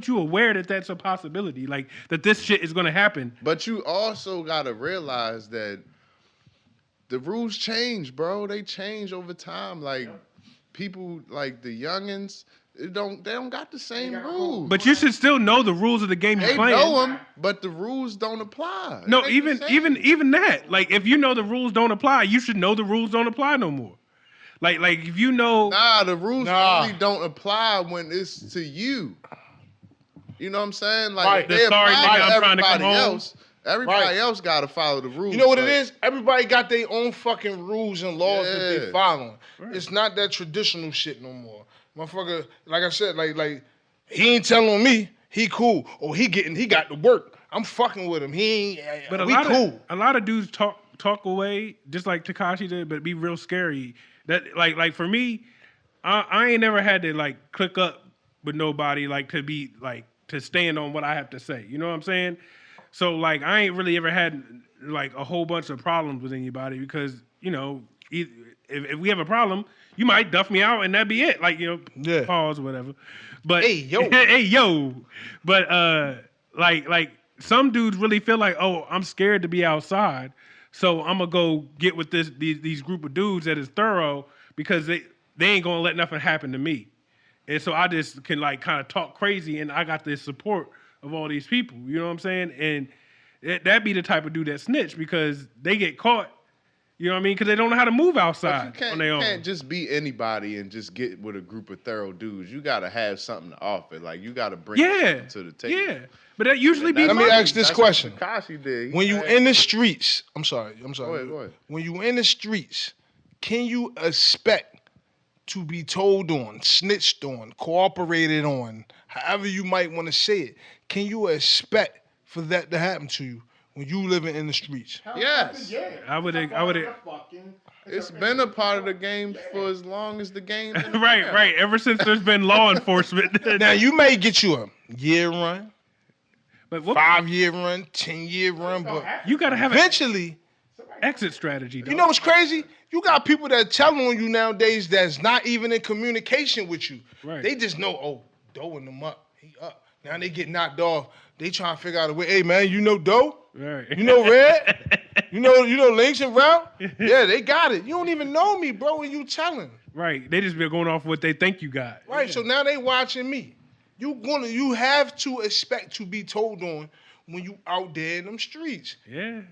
you aware that that's a possibility? Like that this shit is gonna happen. But you also gotta realize that the rules change, bro. They change over time. Like people, like the youngins, they don't got the same rules. But you should still know the rules of the game you're They playing. know them, but the rules don't apply. No, It ain't the same. even that. Like if you know the rules don't apply, you should know the rules don't apply no more. Like if you know. Nah, the rules only don't apply when it's to you. You know what I'm saying? Like Right. they Sorry, apply nigga, to I'm trying to come everybody home. else. Everybody else got to follow the rules. You know what it but- is? Everybody got their own fucking rules and laws that they Yeah. following. It's not that traditional shit no more. Motherfucker, like I said, like he ain't telling on me. He cool. Or he got to work. I'm fucking with him. He ain't. But we cool. a lot of dudes talk away just like Tekashi did, but be real scary. That like for me, I ain't never had to like click up with nobody like to be like to stand on what I have to say. You know what I'm saying? So like I ain't really ever had like a whole bunch of problems with anybody because you know if we have a problem, you might duff me out and that'd be it. Like pause or whatever. But Hey, yo. hey yo. But like some dudes really feel like I'm scared to be outside, so I'm gonna go get with these group of dudes that is thorough because they ain't gonna let nothing happen to me, and so I just can like kind of talk crazy and I got this support of all these people, you know what I'm saying? And that be the type of dude that snitch because they get caught, you know what I mean? Because they don't know how to move outside on their own. You can't just be anybody and just get with a group of thorough dudes. You got to have something to offer. Like, you got to bring something to the table. Yeah, but that usually be Let me ask this question. Tekashi did. When you in the streets, I'm sorry. Go ahead. When you in the streets, can you expect to be told on, snitched on, cooperated on, however you might want to say it? Can you expect for that to happen to you when you living in the streets? Yes. I would. It's been a part of the game for as long as the game. Right. Ever since there's been law enforcement. Now you may get you a year run, but 5-year run, 10-year run, but you gotta have an eventually exit strategy. Though. You know what's crazy? You got people that tell on you nowadays that's not even in communication with you. Right. They just know, Doe in them up. He up. Now they get knocked off. They trying to figure out a way. Hey man, you know Doe? Right. You know Redd? you know Links and Route? Yeah, they got it. You don't even know me, bro, and you telling. Right. They just be going off what they think you got. Right. So now they watching me. You have to expect to be told on when you out there in them streets. Yeah.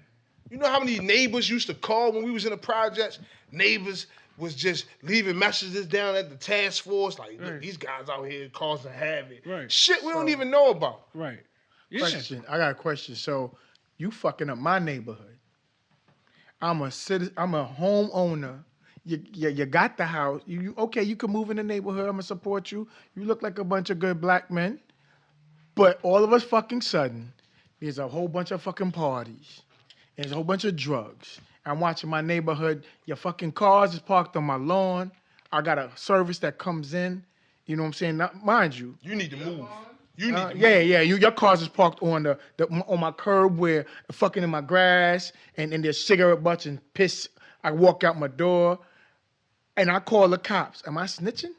You know how many neighbors used to call when we was in the projects? Neighbors was just leaving messages down at the task force, like, look, these guys out here causing havoc. Right. Shit we don't even know about. Right. Yeah. Question. I got a question. So you fucking up my neighborhood. I'm a homeowner. You got the house. You okay, you can move in the neighborhood. I'm gonna support you. You look like a bunch of good black men. But all of us fucking sudden, there's a whole bunch of fucking parties. There's a whole bunch of drugs. I'm watching my neighborhood. Your fucking cars is parked on my lawn. I got a service that comes in. You know what I'm saying? Now, mind you. You need to move. You need to move. Yeah. Your cars is parked on on my curb where fucking in my grass and there's cigarette butts and piss. I walk out my door and I call the cops. Am I snitching?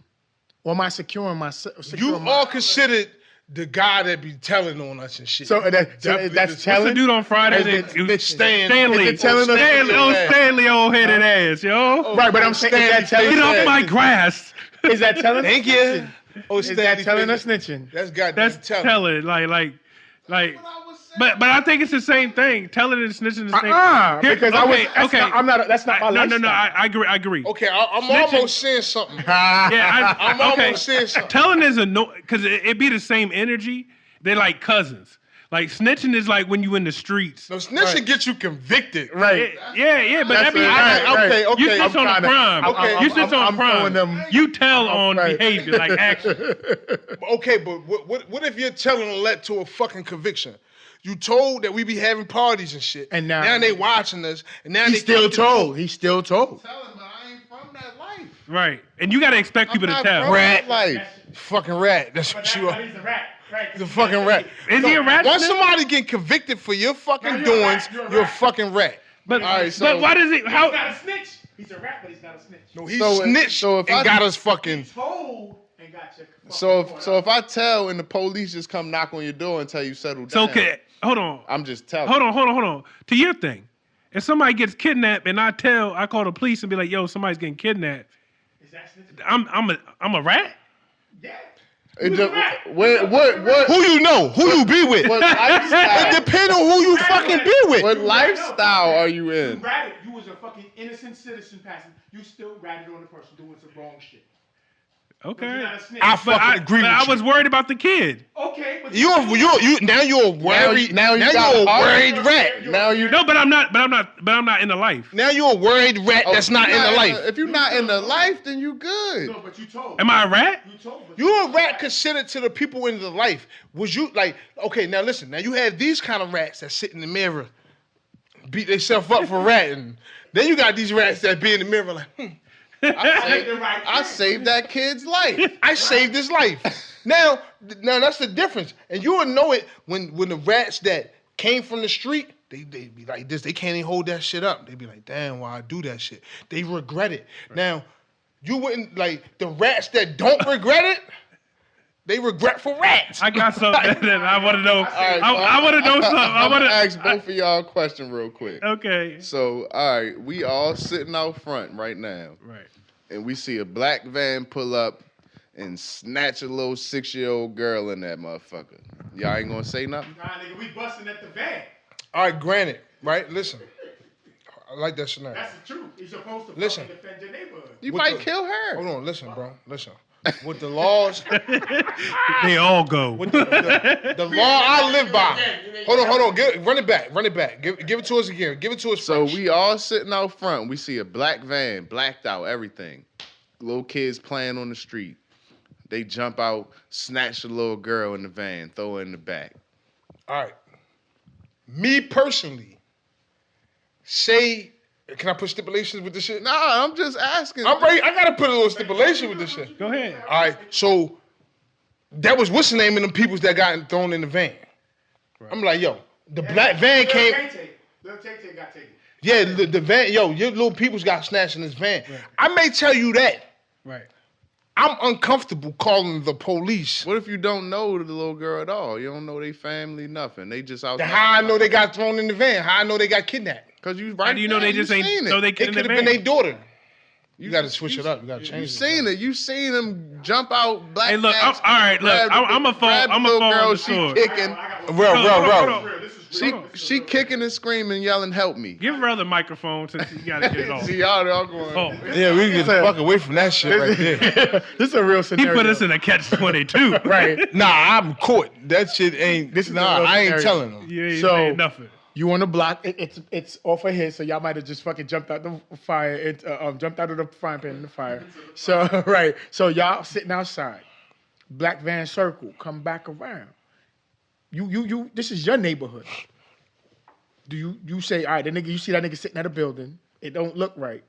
Or am I securing my You all considered the guy that be telling on us and shit. So that's telling. What's the dude on Friday? Stanley. Stanley old headed ass, yo. Right, but I'm saying, is that telling Get off my grass. Is that telling? Thank you. Is that telling or snitching? That's goddamn That's telling. Like. What I was But I think it's the same thing. Telling and snitching the same. Because that's not my lifestyle. No, I agree. Okay, I'm almost saying something. I'm almost saying something. Telling is because it be the same energy. They're like cousins. Like snitching is like when you in the streets. No, snitching gets you convicted. Right. Yeah, but that be okay. You snitch on the crime. Okay. You snitch on crime. You tell on behavior, like action. Okay, but what if you're telling and led to a fucking conviction? You told that we be having parties and shit, and now they watching us, and now he's still told. He's still told. Tell him, but I ain't from that life. Right, and you gotta expect people to tell. Rat life. Fucking rat. That's what you are. He's a rat. Right. He's a fucking rat. Is he a rat? Once somebody get convicted for your fucking doings, you're a fucking rat. But All right, but why does it? He's not a snitch. He's a rat, but he's not a snitch. No, he snitched and got us fucking. Told and got you. So if I tell and the police just come knock on your door and tell you settle down. So okay, hold on. I'm just telling. Hold on. To your thing, if somebody gets kidnapped and I call the police and be like, "Yo, somebody's getting kidnapped," Is that snitching? I'm a rat. Yeah. What? Who you know? Who you be with? What lifestyle? It depends on who you fucking be with. What lifestyle are you in? You was a fucking innocent citizen passing. You still ratted on the person doing some wrong shit. Okay. I fucking agree with you. I was worried about the kid. Okay, but You now you're worried. Now you're a worried rat. Now you No, but I'm not in the life. Now you're a worried rat that's not in the life. If you're not in the life, then you good. No, but you told. Am I a rat? You told. You're a rat considered to the people in the life. Was you like, okay, now listen, now you have these kind of rats that sit in the mirror, beat themselves up for ratting. Then you got these rats that be in the mirror like, I saved that kid's life. I saved his life. Now that's the difference. And you will know it when the rats that came from the street, they be like this. They can't even hold that shit up. They be like, damn, why I do that shit? They regret it. Right. Now, you wouldn't, like, the rats that don't regret it, they regretful rats. I got something that I want to know. I want to know something. I want to ask both of y'all a question real quick. Okay. So, all right, we all sitting out front right now. Right. And we see a black van pull up and snatch a little 6-year-old girl in that motherfucker. Y'all ain't gonna say nothing? Nah, nigga, we busting at the van. All right, granted, right? Listen, I like that scenario. That's the truth. You're supposed to fucking defend your neighborhood. You might kill her. Hold on, listen, bro. Listen. With the laws, they all go. With the law I live by. Hold on. Run it back. Give it to us again. Give it to us. So fresh. we all sitting out front. We see a black van, blacked out, everything. Little kids playing on the street. They jump out, snatch the little girl in the van, throw her in the back. All right. Me personally, say. Can I put stipulations with this shit? Nah, I'm just asking. I'm ready. I gotta put a little stipulation with this shit. Go ahead. All right, so that was what's the name of them peoples that got thrown in the van. Right. I'm like, yo, the black van came. Little Tay got taken. Yeah, the van, yo, your little peoples got snatched in this van. Right. I may tell you that. Right. I'm uncomfortable calling the police. What if you don't know the little girl at all? You don't know their family, nothing. They just out there. How I know they got thrown in the van? How I know they got kidnapped? Because you right. How do you know they just ain't? So they it could have been their daughter. You got to switch it up. You got to change it. You seen it. You seen them jump out black. Hey, look. All right. Look. I'm a phone. I'm a phone. Girl, she kicking. Bro. She kicking and screaming, yelling, "Help me!" Give her the microphone since you got to get it off. See y'all going. Oh. Yeah, we can get the fuck away from that shit right there. This is a real scenario. He put us in a catch-22. Right. Nah, I'm caught. That shit ain't. I ain't telling them. You ain't saying nothing. You on the block? It's off of his, so y'all might have just fucking jumped out the fire. Jumped out of the frying pan in the fire. So right. So y'all sitting outside. Black van circle. Come back around. You. This is your neighborhood. Do you say, all right, the nigga? You see that nigga sitting at a building? It don't look right.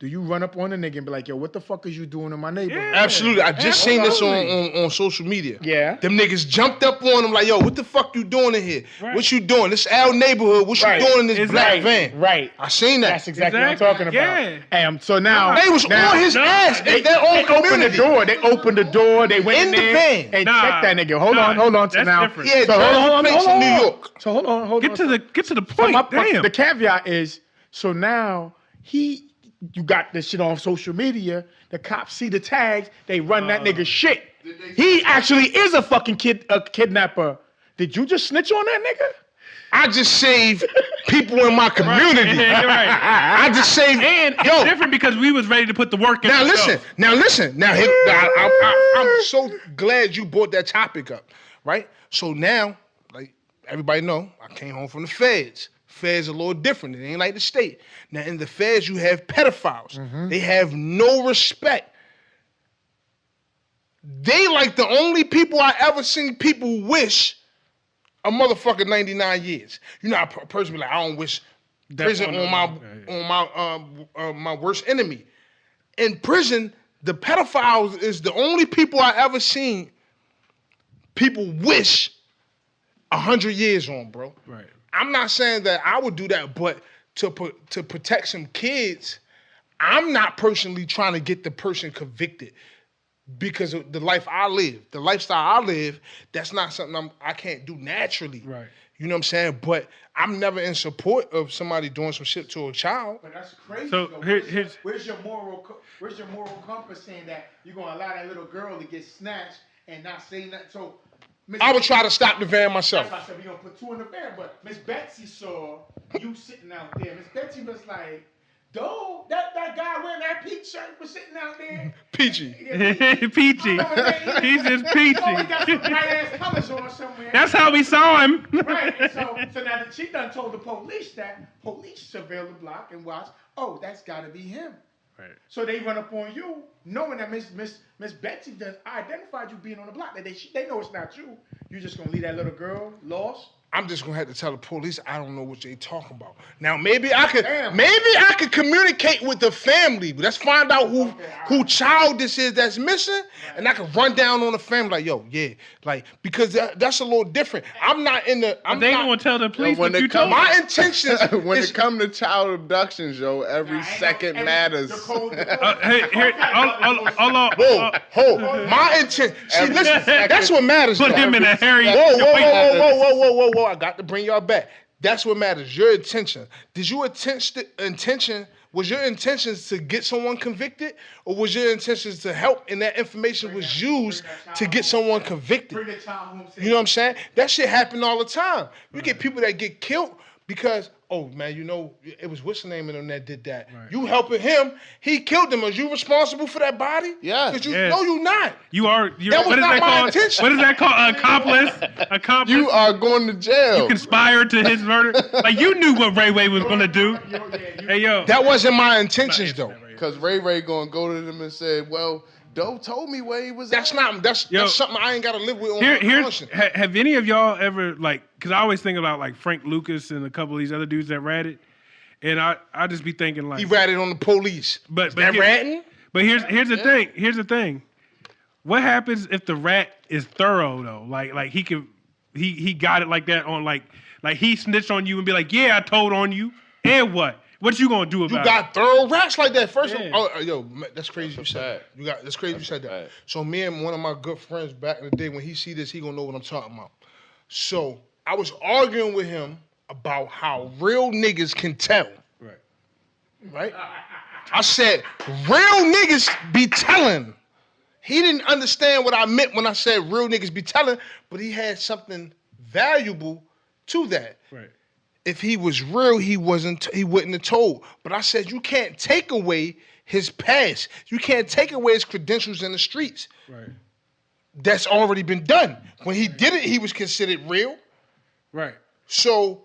Do you run up on the nigga and be like, yo, what the fuck is you doing in my neighborhood? Yeah. Absolutely. I just seen this on social media. Yeah. Them niggas jumped up on him like, yo, what the fuck you doing in here? Right. What you doing? This our neighborhood. What you doing in this black van? Right. I seen that. That's exactly what I'm talking about. Yeah. And so now. They was on his ass. They opened the door. They opened the door. They went in the there van. and checked that nigga. Hold on. So that's now. different. Yeah, so hold on. New York. So hold on. Get to the point. Damn. The caveat is, so now you got this shit on social media. The cops see the tags. They run that nigga shit. He actually is a fucking kidnapper. Did you just snitch on that nigga? I just saved people in my community. Yeah, you're right. I just saved. And it's different because we was ready to put the work in. Now listen. Now I'm so glad you brought that topic up, right? So now, like everybody know, I came home from the feds. Feds are a little different. It ain't like the state. Now in the feds, you have pedophiles. They have no respect. They like the only people I ever seen people wish a motherfucker 99 years. You know, a person be like, I don't wish prison on my worst enemy. In prison, the pedophiles is the only people I ever seen people wish 100 years on, bro. Right. I'm not saying that I would do that, but to protect some kids, I'm not personally trying to get the person convicted. Because of the life I live, the lifestyle I live, that's not something I can't do naturally. Right. You know what I'm saying? But I'm never in support of somebody doing some shit to a child. But that's crazy. So where's your moral compass saying that you're gonna allow that little girl to get snatched and not say nothing? So I would try to stop the van myself. That's why I said we gonna put two in the van. But Miss Betsy saw you sitting out there. Miss Betsy was like, Doe, that guy wearing that peach shirt was sitting out there. Peachy. Peachy. He's just peachy. Oh, he got some bright ass colors on somewhere. That's how we saw him. Right. And so now she done told the police that police surveil the block and watch. Oh, that's got to be him. Right. So they run up on you, knowing that Miss Betsy does identified you being on the block. That they know it's not you. You just gonna leave that little girl lost. I'm just gonna have to tell the police I don't know what they talking about. Now maybe I could communicate with the family. Let's find out who child this is that's missing, and I can run down on the family like, yo, yeah, like because that's a little different. I'm not in the. They gonna tell the police what you told. My intentions when it come to child abductions, yo, every second matters. Here, hold on. Whoa, my intent. See, listen, that's what matters. Put him in a hairy. Whoa. I got to bring y'all back. That's what matters. Your intention. Was your intentions to get someone convicted, or was your intentions to help and that information was used to get someone convicted? You know what I'm saying? That shit happen all the time. You get people that get killed because, oh man, you know, it was what's the name of them that did that. Right. You helping him, he killed them. Are you responsible for that body? Yeah. Because no, you're not. That was not my intention. What is that called? Accomplice? You are going to jail. You conspired to his murder. Like you knew what Ray Ray was gonna do. Hey yo. That wasn't my intentions though. Because Ray Ray gonna go to them and say, well, Doe told me where he was that's at. That's something I ain't gotta live with on my conscience. Have any of y'all ever because I always think about like Frank Lucas and a couple of these other dudes that ratted, and I just be thinking like he ratted on the police. But that ratting? But here's the thing. Here's the thing. What happens if the rat is thorough though? Like he got it like that on like he snitched on you and be like, yeah, I told on you, and what? What you gonna do about it? You got thorough rats like that. First of all, yo, that's crazy you said that. That's crazy you said that. So me and one of my good friends back in the day, when he see this, he gonna know what I'm talking about. So I was arguing with him about how real niggas can tell. Right? I said, real niggas be telling. He didn't understand what I meant when I said real niggas be telling, but he had something valuable to that. Right. If he was real, he wouldn't have told. But I said, you can't take away his past. You can't take away his credentials in the streets. Right. That's already been done. When he did it, he was considered real. Right. So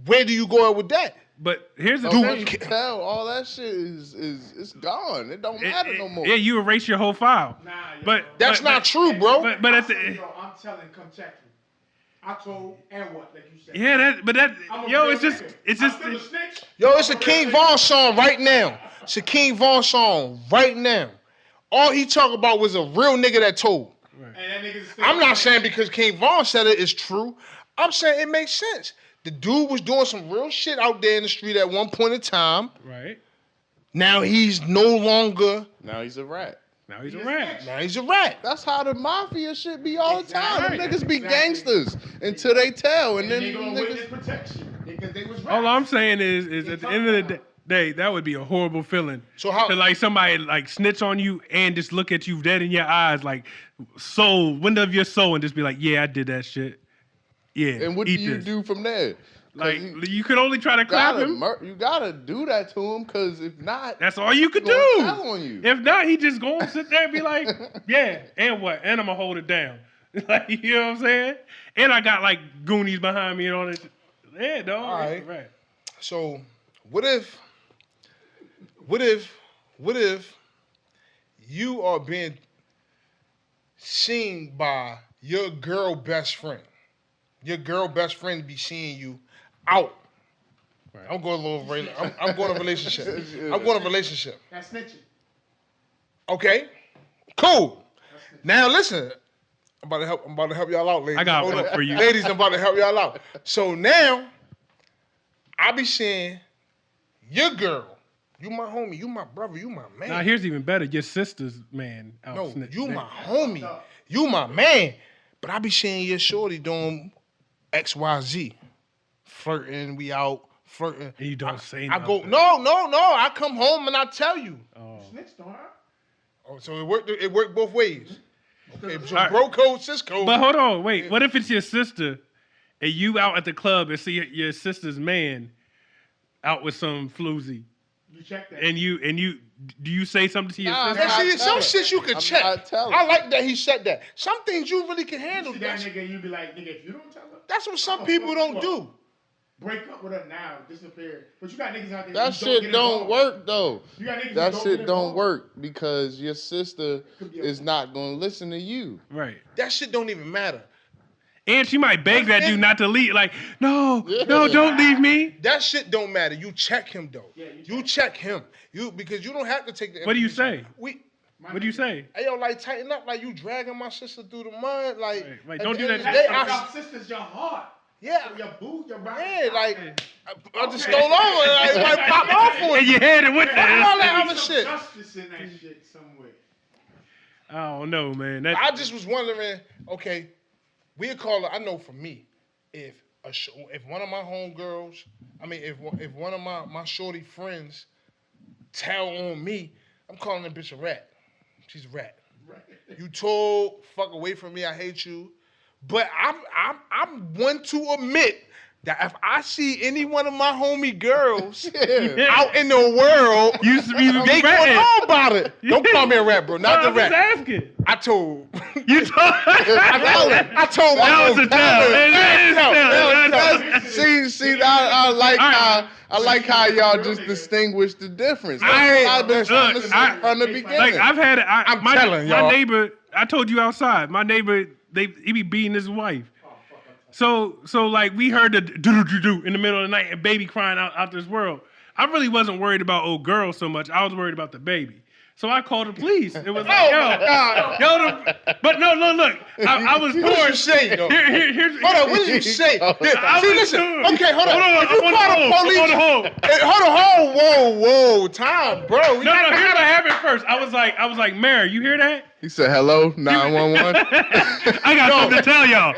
where do you go with that? But here's the thing. Tell all that shit is gone. It don't matter no more. Yeah, you erase your whole file. But that's not true, bro. But at the I'm telling, come check me. I told, and what, like you said. Yeah, it's a King Von song right now. It's a King Von song right now. All he talked about was a real nigga that told. Right. And that I'm not saying because King Von said it is true. I'm saying it makes sense. The dude was doing some real shit out there in the street at one point in time. Right. Now he's no longer. Now he's a rat. Now he's a rat. Now he's a rat. That's how the mafia shit be all the time. Them niggas be gangsters until they tell, and then they gonna niggas witness protection because they was rats. All I'm saying is at the end of the day, that would be a horrible feeling. So how to like somebody like snitch on you and just look at you dead in your eyes, like soul, window of your soul, and just be like, yeah, I did that shit. Yeah. And what do eat you this. do from there? Like, you could only try to clap him. You gotta do that to him, because if not, That's all you could he gonna do. tell on you. If not, he just gonna sit there and be like, yeah, and what? And I'm gonna hold it down. Like, you know what I'm saying? And I got like Goonies behind me and all this. Yeah, dog. All right. Right. So what if you are being seen by your girl best friend? Your girl best friend be seeing you out. Right. I'm going I'm going to relationship. I'm going to relationship. That's snitching. Okay, cool. Now listen, I'm about to help y'all out, ladies. I got Hold one on. for you. Ladies, I'm about to help y'all out. So now, I be saying, your girl, you my homie, you my brother, you my man. Now here's even better. Your sister's man out No, snitching. you my homie, you my man. But I be seeing your shorty doing XYZ, flirting, we out, flirting. And you don't say I go, nothing. no. I come home and I tell you. Snitched on her. Oh, so it worked both ways. Okay, so All right. bro code, sis code. But hold on, wait. What if it's your sister and you out at the club and see your sister's man out with some floozy? You check that. And you do you say something to your Nah, sister? And I see, tell some her. shit you can I'm check. not telling. I like that he said that. Some things you really can You handle. see that That's, nigga, you be like, nigga, if you don't tell her, that's what some I'ma people fuck don't you do. up. Break up with her now, disappear. But you got niggas out there That who shit get don't involved. work though. You got niggas who That don't shit get don't involved. work because your sister Could be a- is not gonna listen to you. Right. That shit don't even matter. And she might beg that dude not to leave. Like, no, don't leave me. That shit don't matter. You check him though. Yeah, you check him. Because you don't have to take the. What do you information. say? What do you say? Hey yo, like tighten up, like you dragging my sister through the mud, like. Right, at don't the do end that of the to- day, Your sister's your heart. yeah, Your boo, your brother. yeah, like I just stole over, like, it might pop off on And you. you had it with All that. that other Some shit. justice in that shit somewhere. I don't know, man. That, I just was wondering. Okay, we'll call it. I know for me, if one of my homegirls, if one of my shorty friends tell on me, I'm calling that bitch a rat. She's a rat. You told, fuck away from me. I hate you. But I'm one to admit that if I see any one of my homie girls out in the world, you they gonna know about it. Don't call me a rat, bro. Not the I'm just rat. asking. I told. You told. I told my That was homie. a tell. That was a tell. See, I like All right. how I like how y'all just distinguish the difference. I've been trying to look, say from the beginning. Like I've had it. I'm my, telling my y'all. neighbor. I told you outside. My neighbor. He be beating his wife. So like we heard the do in the middle of the night and baby crying out this world. I really wasn't worried about old girl so much. I was worried about the baby. So I called the police. It was like, but no, look. I was What did torn. you say, though? Here's Hold on, what did you say? I See, was listen. torn. Okay, hold on. If you I'm call on the the police, I'm on the hold. Hey, hold on, whoa, time, bro. No, here's what happened first. I was like, Mary, you hear that? He said, "Hello, 911." I got something to tell y'all.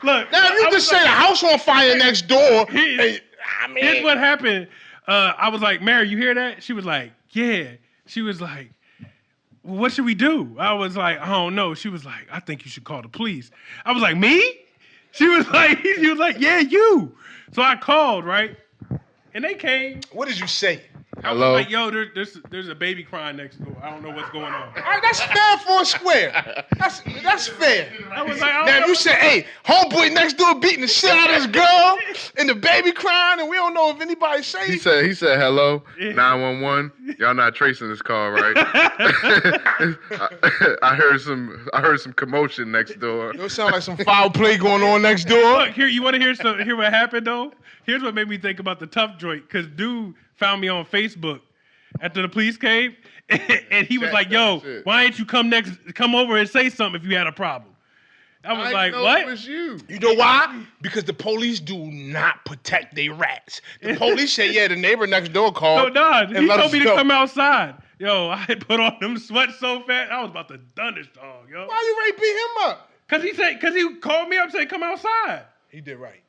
Look. Now, if you just say the house on fire next door, Here's what happened. I was like, Mary, you hear that? She was like, yeah. She was like, well, what should we do? I was like, I don't know. She was like, I think you should call the police. I was like, me? She was like, yeah, you. So I called, right? And they came. what did you say? I was Hello? like, yo, there's a baby crying next door. I don't know what's going on. All right, that's fair for a square. That's fair. I was like, I don't Now, know if you say, hey, homeboy next door beating the shit out of this girl, and the baby crying, and we don't know if anybody's safe. He said, "Hello, 911. Y'all not tracing this call, right?" I heard some commotion next door. It sound like some foul play going on next door. Look, here, you want to hear what happened, though? Here's what made me think about the tough joint, because dude found me on Facebook after the police came, and he was Check like, that yo, shit. why ain't you come over and say something if you had a problem? I was like, know what? It was you. You know why? Because the police do not protect their rats. The police say, yeah, the neighbor next door No, called. nah, and he let told us me to know. come outside. Yo, I had put on them sweats so fast, I was about to done this dog, yo. Why you ready to beat him up? Cause he called me up and said, come outside. He did right.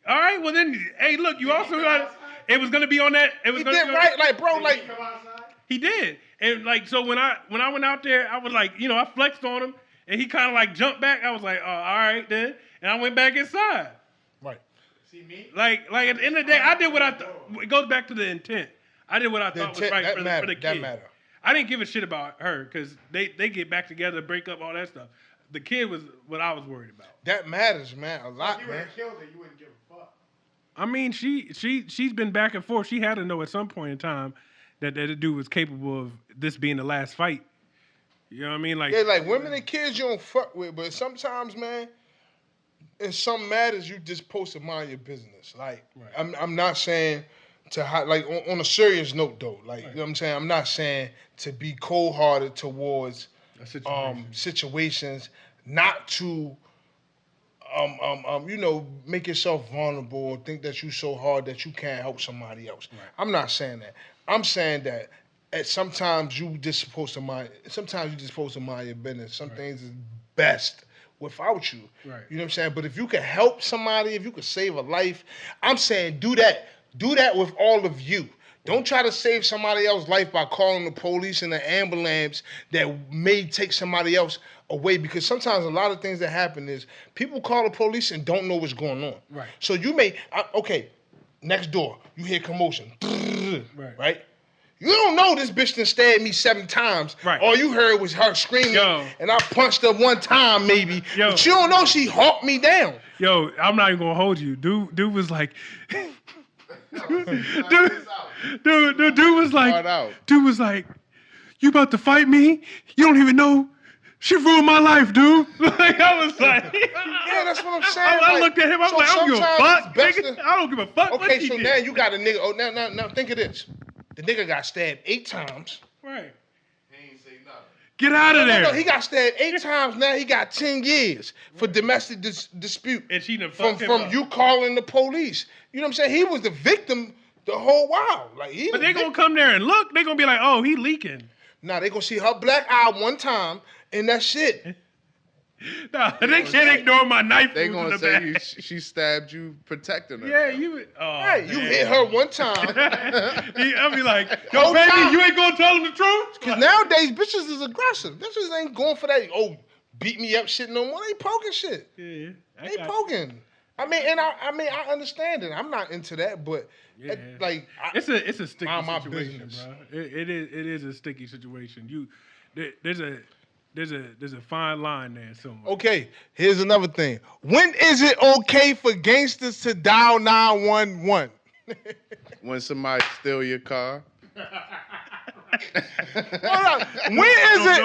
All right, well then, hey, look, you also got, it was gonna be on that. It was He gonna did be on- right, like, bro, like, He did. And like, so when I went out there, I was like, I flexed on him and he kind of like jumped back. I was like, oh, all right then. and I went back inside. Right. See me? Like at the end of the day, I did what I thought. It goes back to the intent. I did what I thought was intent, right that for matter, the kid. that matter. I didn't give a shit about her because they get back together, break up, all that stuff. The kid was what I was worried about. That matters, man, a lot, If you would man. have killed her, you wouldn't give a fuck. I mean, she's been back and forth. She had to know at some point in time that the dude was capable of this being the last fight. You know what I mean? Like, Yeah, like women and kids you don't fuck with, but sometimes, man, in some matters you just supposed to mind your business. Like, I'm not saying to like on a serious note though. Like, you know what I'm saying? I'm not saying to be cold-hearted towards situations, not to make yourself vulnerable or think that you so hard that you can't help somebody else. Right. I'm not saying that. I'm saying that sometimes you just supposed to mind. Sometimes you just supposed to mind your business. Some things is best without you. Right. You know what I'm saying? But if you can help somebody, if you can save a life, I'm saying do that. Do that with all of you. Don't try to save somebody else's life by calling the police and the ambulance that may take somebody else away. Because sometimes a lot of things that happen is people call the police and don't know what's going on. Right. So you may, next door, you hear commotion. Right? You don't know this bitch done stabbed me 7 times. Right. All you heard was her screaming, and I punched her 1 time maybe. But you don't know she hawked me down. Yo, I'm not even gonna hold you. Dude was like, dude was like, you about to fight me? You don't even know. She ruined my life, dude. Like, I was like, yeah, that's what I'm saying. I looked at him. I was like, I don't give a fuck, nigga. I don't give a fuck. Okay, so now you got a nigga. Oh, now think of this. The nigga got stabbed 8 times. Right. He ain't say nothing. Get out of there. No, he got stabbed 8 times. Now he got 10 years for domestic dispute. And she done from you calling the police. You know what I'm saying? He was the victim the whole while. Like but they gonna come there and look. They gonna be like, oh, he leaking. Nah, they gonna see her black eye 1 time and that's it. Nah, they can't ignore my knife. They gonna say she stabbed you protecting her. Yeah, you. Oh, hey, you hit her 1 time. I'll be like, yo, baby, you ain't gonna tell them the truth? Because nowadays, bitches is aggressive. Bitches ain't going for that, beat me up shit no more. They poking shit. Yeah. They poking. I understand it. I'm not into that, but it's a sticky my situation, business. bro. It is a sticky situation. There's a fine line there somewhere. Okay, here's another thing. When is it okay for gangsters to dial 911? When somebody steal your car. Hold on. When is it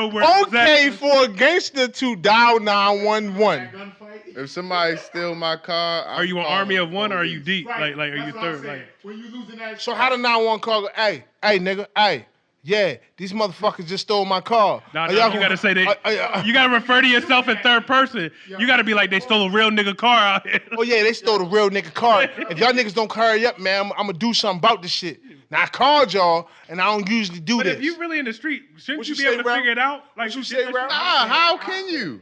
okay for a gangster to dial 911? If somebody steal my car, are you an army of one or are you deep? Right. Like are you third? Like when you losing that. So how the 911 call go? Hey, nigga, hey. Yeah, these motherfuckers just stole my car. No, you gotta say that. You gotta refer to yourself in third person. You gotta be like, they stole a real nigga car out here. Oh yeah, they stole the real nigga car. If y'all niggas don't hurry up, man, I'm gonna do something about this shit. Now I called y'all, and I don't usually do this. But if you really in the street, shouldn't you be say, able to figure it out? Like you say, Ralph? Nah, how can you?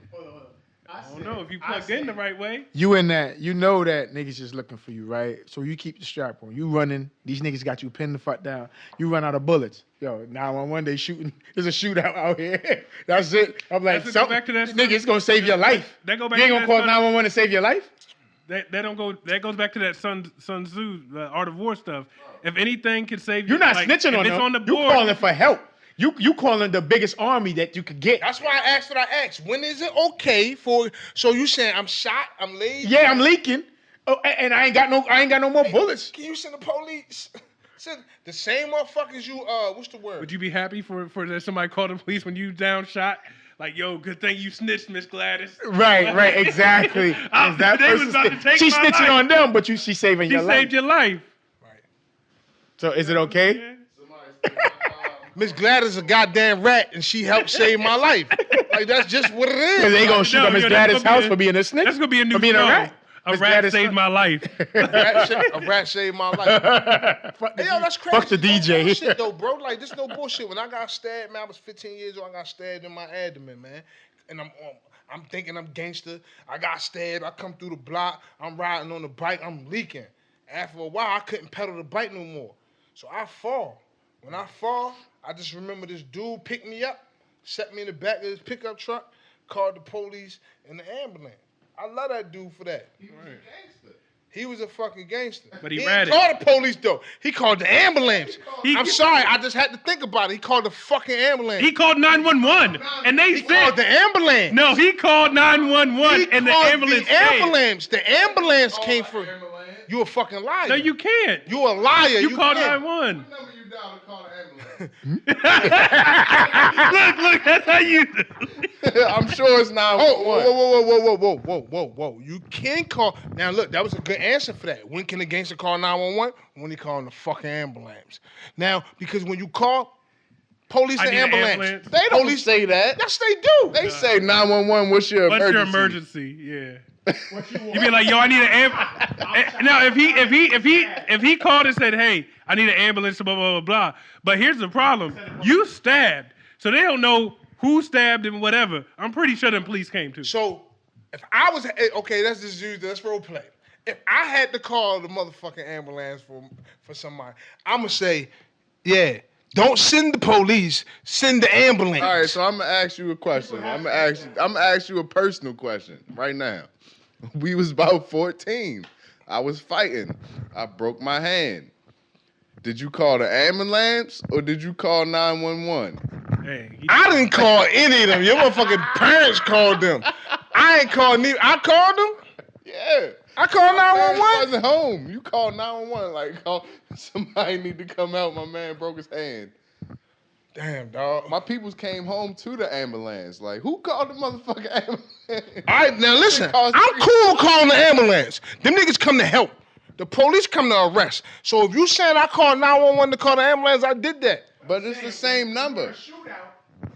I don't know if you plugged in the right way. You in that, you know that niggas just looking for you, right? So you keep the strap on. You running. These niggas got you pinned the fuck down. You run out of bullets. Yo, 911, they shooting. There's a shootout out here. That's it. I'm like, nigga, it's gonna save your life. That go back you ain't to gonna call 911 to save your life? That don't go. That goes back to that Sun Tzu, the Art of War stuff. If anything can save you, you're not snitching on them. On the board, you calling for help. You calling the biggest army that you could get. That's why I asked what I asked. When is it okay for? So you saying I'm shot? I'm laid? Yeah, I'm leaking. Oh, and I ain't got no more bullets. Can you send the police? Send the same motherfuckers you what's the word? Would you be happy for that somebody called the police when you down shot? Like, yo, good thing you snitched, Miss Gladys. Right, exactly. She's snitching on them, but she saving your life. She saved your life. Right. So is it okay? Miss Gladys is a goddamn rat, and she helped save my life. Like, that's just what it is. Because they gonna shoot up Miss Gladys' house for being a snitch? That's gonna be a new for being a rat. A rat saved my life. A rat saved my life. Hey, yo, that's crazy. Fuck the DJ. No bullshit, though, bro. Like, this no bullshit. When I got stabbed, man, I was 15 years old. I got stabbed in my abdomen, man. And I'm thinking I'm gangster. I got stabbed. I come through the block. I'm riding on the bike. I'm leaking. After a while, I couldn't pedal the bike no more. So I fall. When I fall, I just remember this dude picked me up, set me in the back of his pickup truck, called the police and the ambulance. I love that dude for that. He was a gangster. He was a fucking gangster. But he didn't ratted. call the police though. He called the ambulance. I'm sorry, I just had to think about it. He called the fucking ambulance. He called 911, and they He called the ambulance. no. He called 911, and the called ambulance. The ambulance. The ambulance came from. You a fucking liar. No, you can't. You a liar. You called can't. 911. What number you down to call the ambulance? Look, that's how you do. I'm sure it's 911. Whoa. You can call. Now, look, that was a good answer for that. When can a gangster call 911? When he calling the fucking ambulance. Now, because when you call police and ambulance, They don't say that. yes, they do. They say 911. What's your What's emergency? your emergency? Yeah. You be like, yo, I need an ambulance. Now, if he called and said, hey, I need an ambulance, blah blah blah blah. But here's the problem: you stabbed, so they don't know who stabbed and whatever. I'm pretty sure the police came too. So, if I was okay, let's role play. If I had to call the motherfucking ambulance for somebody, I'm gonna say, yeah, don't send the police, send the ambulance. All right, so I'm gonna ask you a question. I'm gonna ask you a personal question right now. We was about 14. I was fighting. I broke my hand. Did you call the ambulance or did you call 911? Hey, I didn't call any of them. Your motherfucking parents called them. I ain't called neither. I called them. Yeah. I called My 911. parents wasn't home. You called 911 like, oh, somebody need to come out. My man broke his hand. Damn, dog. My peoples came home to the ambulance. Like, who called the motherfucking ambulance? All right, now listen. Because- I'm cool calling the ambulance. Them niggas come to help. The police come to arrest. So if you saying I called 911 to call the ambulance, I did that. But it's the same number.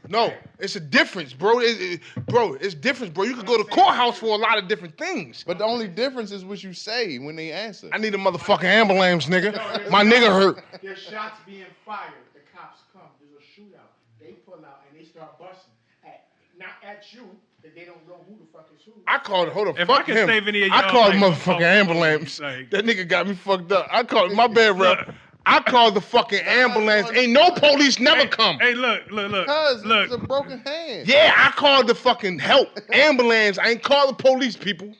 No, it's a difference, bro. It's difference, bro. You could go to courthouse for a lot of different things. But the only difference is what you say when they answer. I need a motherfucking ambulance, nigga. My nigga hurt. There's shots being fired. The cops come. There's a shootout. They pull out and they start busting. Not at you, that they don't know who the fuck is who. I called it. Hold on. If Fuck I can him. save any of I y'all, called like, motherfucking fuck ambulance. like- That nigga got me fucked up. I called my bad rep. I called the fucking ambulance. Ain't no police never come. Hey, look. Because Look. it's a broken hand. Yeah, I called the fucking help ambulance. I ain't called the police, people.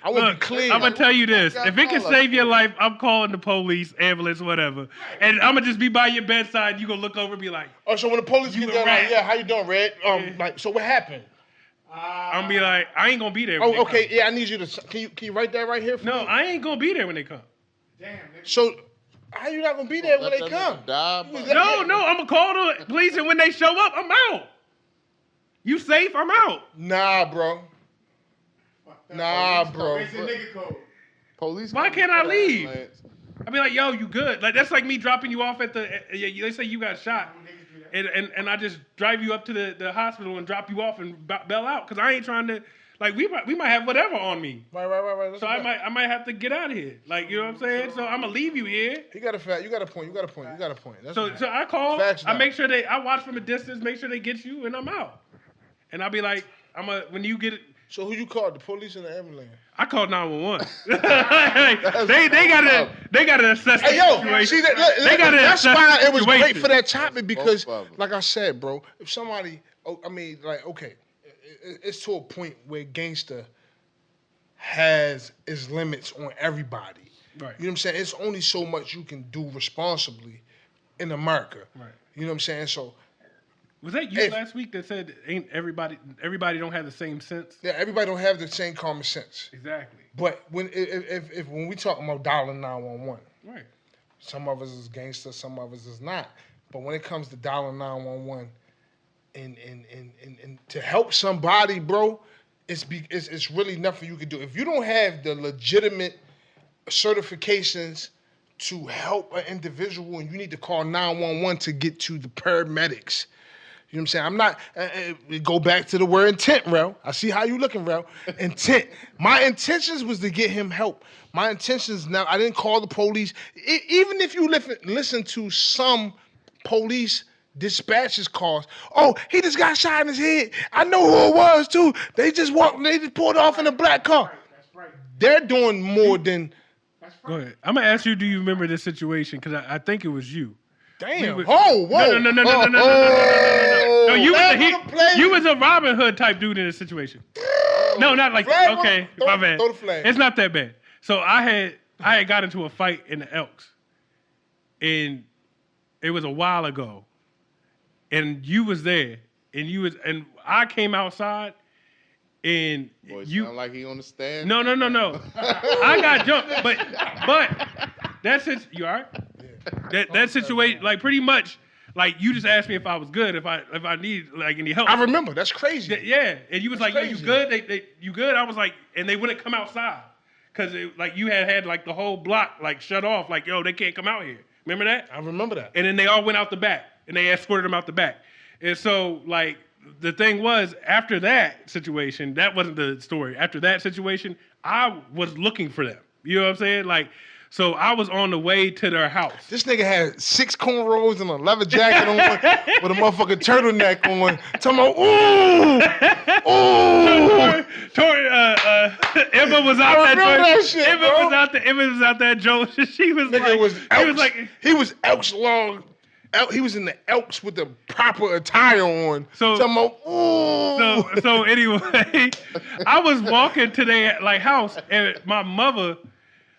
I want to be Look, clear. I'm gonna tell you this: What if it can call us save your for? life, I'm calling the police, ambulance, whatever, and I'm gonna just be by your bedside. You gonna look over and be like, Oh, so when the police You get a there, rat. like, yeah, how you doing, Red? Like, so what happened? I'm gonna be like, I ain't gonna be there. When Oh, they okay, come. yeah, I need you to. Can you write that right here for No, me? I ain't gonna be there when they come. Damn, nigga. So, how you not gonna be there when Let they that come? nigga die, You was but- there- No, I'm gonna call the police, and when they show up, I'm out. You safe? I'm out. Nah, bro. Nah, bro. It's a nigga code. Police. Why come can't I for the leave? ambulance. I be like, yo, you good? Like that's like me dropping you off at the. They say you got shot, and I just drive you up to the hospital and drop you off and bail out because I ain't trying to. Like we might have whatever on me, Right. so I might have to get out of here. Like you know what I'm saying? So I'm gonna leave you here. You got a fact. You got a point. That's So I call. Facts I now. make sure I watch from a distance, make sure they get you, and I'm out. And I'll be like, when you get it. So who you called? The police and the ambulance? I called 911. they gotta assess the Hey, yo, situation. see They gotta that's assess why the it was great situation. for that topic because, Both of 'em. like I said, bro, if somebody, okay, it's to a point where gangster has its limits on everybody. Right. You know what I'm saying? It's only so much you can do responsibly in America. Right. You know what I'm saying? So, Was that you If- last week that said ain't everybody don't have the same sense? yeah, everybody don't have the same common sense. Exactly. But when we talking about dialing 911, Right. some of us is gangster, some of us is not. But when it comes to dialing 911 and to help somebody, bro, it's really nothing you can do. If you don't have the legitimate certifications to help an individual and you need to call 911 to get to the paramedics. You know what I'm saying? I'm not, we go back to the word intent, Rel. I see how you looking, Rel. Intent. My intentions was to get him help. My intentions now, I didn't call the police. Even if you listen to some police dispatches calls, oh, he just got shot in his head. I know who it was too. They just pulled off in a black car. That's right. They're doing more than, That's Go right. ahead. I'm gonna ask you, do you remember this situation? Because I think it was you. damn, We- whoa. No, you was a Robin Hood type dude in this situation. No, not like Flag okay, throw, my bad. throw the flag. It's not that bad. So I had got into a fight in the Elks, and it was a while ago, and you was there, and I came outside, and Boy, you sound like he on the stand. no. I got jumped, but that's it. You all right? That situation, like pretty much, like you just asked me if I was good, if I need like any help. I remember. That's crazy. Yeah, and you was That's like, "You crazy. good? You good?" I was like, and they wouldn't come outside because like you had like the whole block like shut off, like yo, they can't come out here. Remember that? I remember that. And then they all went out the back, and they escorted them out the back. And so like the thing was, after that situation, that wasn't the story. After that situation, I was looking for them. You know what I'm saying? Like. So I was on the way to their house. This nigga had 6 cornrows and a leather jacket on with a motherfucking turtleneck on. Talking about, ooh. Emma was out I that remember joint. that shit, Emma bro. was out that joint. She was Nigga like, was he Elks. was like, He was Elks long. He was in the Elks with the proper attire on. So- Talking about, ooh. so anyway, I was walking to their like house, and my mother,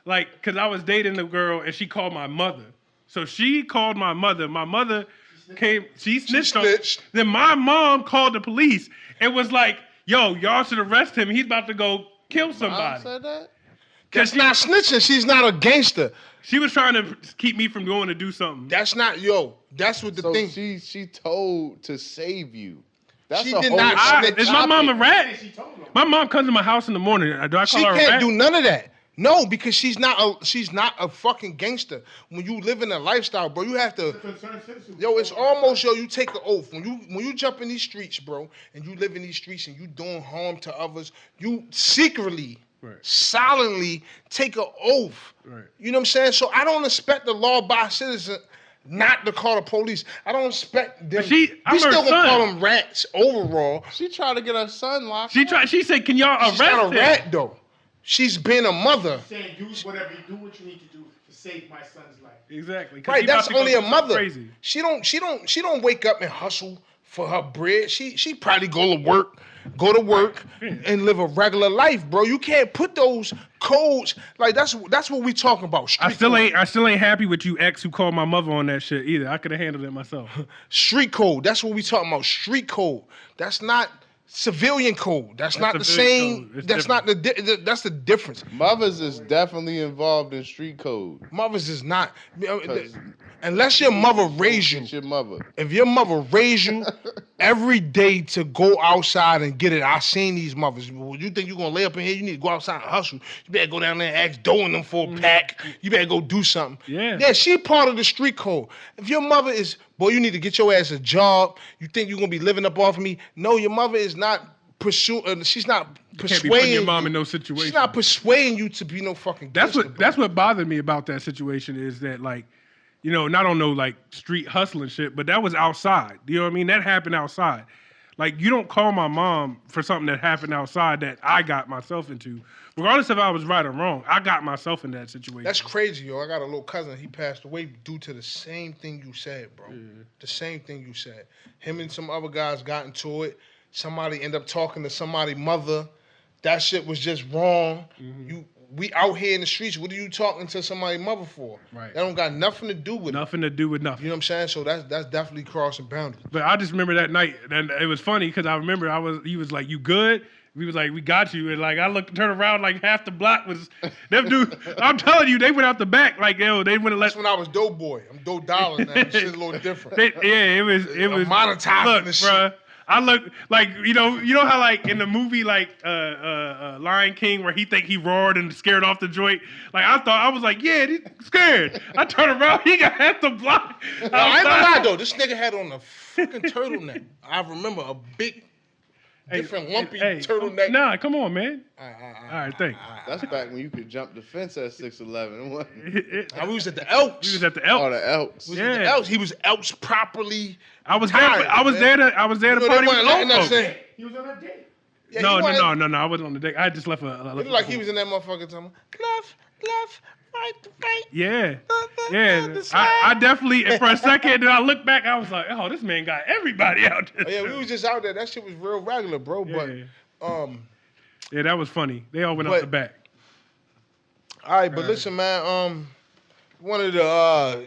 like, cause I was dating the girl, and she called my mother. So she called my mother. My mother came. She snitched. Then my mom called the police and was like, "Yo, y'all should arrest him. He's about to go kill Mom somebody." said that? That's not snitching. She's not a gangster. She was trying to keep me from going to do something. That's not, that's what the So thing. she told to save you. That's She a did whole not other snitch. Is my mom a topic. rat? My mom comes to my house in the morning. Do I call She her a can't rat? do none of that. No, because she's not a fucking gangster. When you live in a lifestyle, bro, you have to. Yo, it's almost you take the oath when you jump in these streets, bro, and you live in these streets and you doing harm to others. You secretly, silently take an oath. Right. You know what I'm saying? So I don't expect the law-abiding citizen not to call the police. I don't expect them. I'm We her still gonna son. call them rats overall. She tried to get her son locked She up. tried. She said, "Can y'all arrest She's not a him?" rat though. She's been a mother. Saying do whatever you do what you need to do to save my son's life. Exactly. 'Cause Right, he about that's to go only do a something mother. Crazy. She don't wake up and hustle for her bread. She probably go to work and live a regular life, bro. You can't put those codes like that's what we talking about. I Street still ain't happy with you ex who called my mother on that shit either. I could have handled it myself. Street code. That's what we talking about. Street code. That's not civilian code. That's not the civilian same. code. It's That's not that's the difference. Mothers is definitely involved in street code. Mothers is not. Unless your mother raised you. It's your mother. If your mother raised you every day to go outside and get it, I seen these mothers. Well, you think you're gonna lay up in here? You need to go outside and hustle. You better go down there and ask Doe and them for a pack. You better go do something. Yeah. She part of the street code. If your mother is, boy, you need to get your ass a job. You think you're gonna be living up off of me? No, your mother is not pursuing. She's not Can't be putting persuading your mom you. in no situation. She's not persuading you to be no fucking. That's gangster, what bothered me about that situation is that like, you know, and I don't know like street hustling shit, but that was outside. You know what I mean? That happened outside. Like you don't call my mom for something that happened outside that I got myself into. Regardless if I was right or wrong, I got myself in that situation. That's crazy, yo. I got a little cousin. He passed away due to the same thing you said, bro. The same thing you said. Him and some other guys got into it. Somebody ended up talking to somebody's mother. That shit was just wrong. We out here in the streets. What are you talking to somebody's mother for? Right. That don't got nothing to do with it. nothing to do with nothing. You know what I'm saying? So that's definitely crossing boundaries. But I just remember that night, and it was funny because I remember he was like, "You good?" We was like, "We got you," and like I turned around, like half the block was them dude. I'm telling you, they went out the back, like yo, they wouldn't let. That's when I was Doe Boy. I'm Doe Dollar now. Shit's a little different. It was monetizing look, the shit. bruh, I look like you know how like in the movie like Lion King where he think he roared and scared off the joint. Like I was like, yeah, he's scared. I turned around, he got half the block. No, I ain't gonna lie though. This nigga had on a fucking turtleneck. I remember a big, different lumpy turtleneck. Nah, come on, man. All right, thanks. That's back when you could jump the fence at 6'11". We was at the Elks. We was at the Oh, Elks. the Elks. We was at the Elks. He was Elks properly. I was there. tired, I was there to You know, they party with weren't letting the us folks. in. He was on a date. Yeah, he No, wasn't- I wasn't on the deck. I just left a. It looked like he was in that motherfucker talking, left, right. Yeah, the slide. I definitely. And for a second, then I looked back. I was like, oh, this man got everybody out there. Oh, yeah, we was just out there. That shit was real regular, bro. Yeah. But Yeah, that was funny. They all went out the back. All right, but listen, man. One of the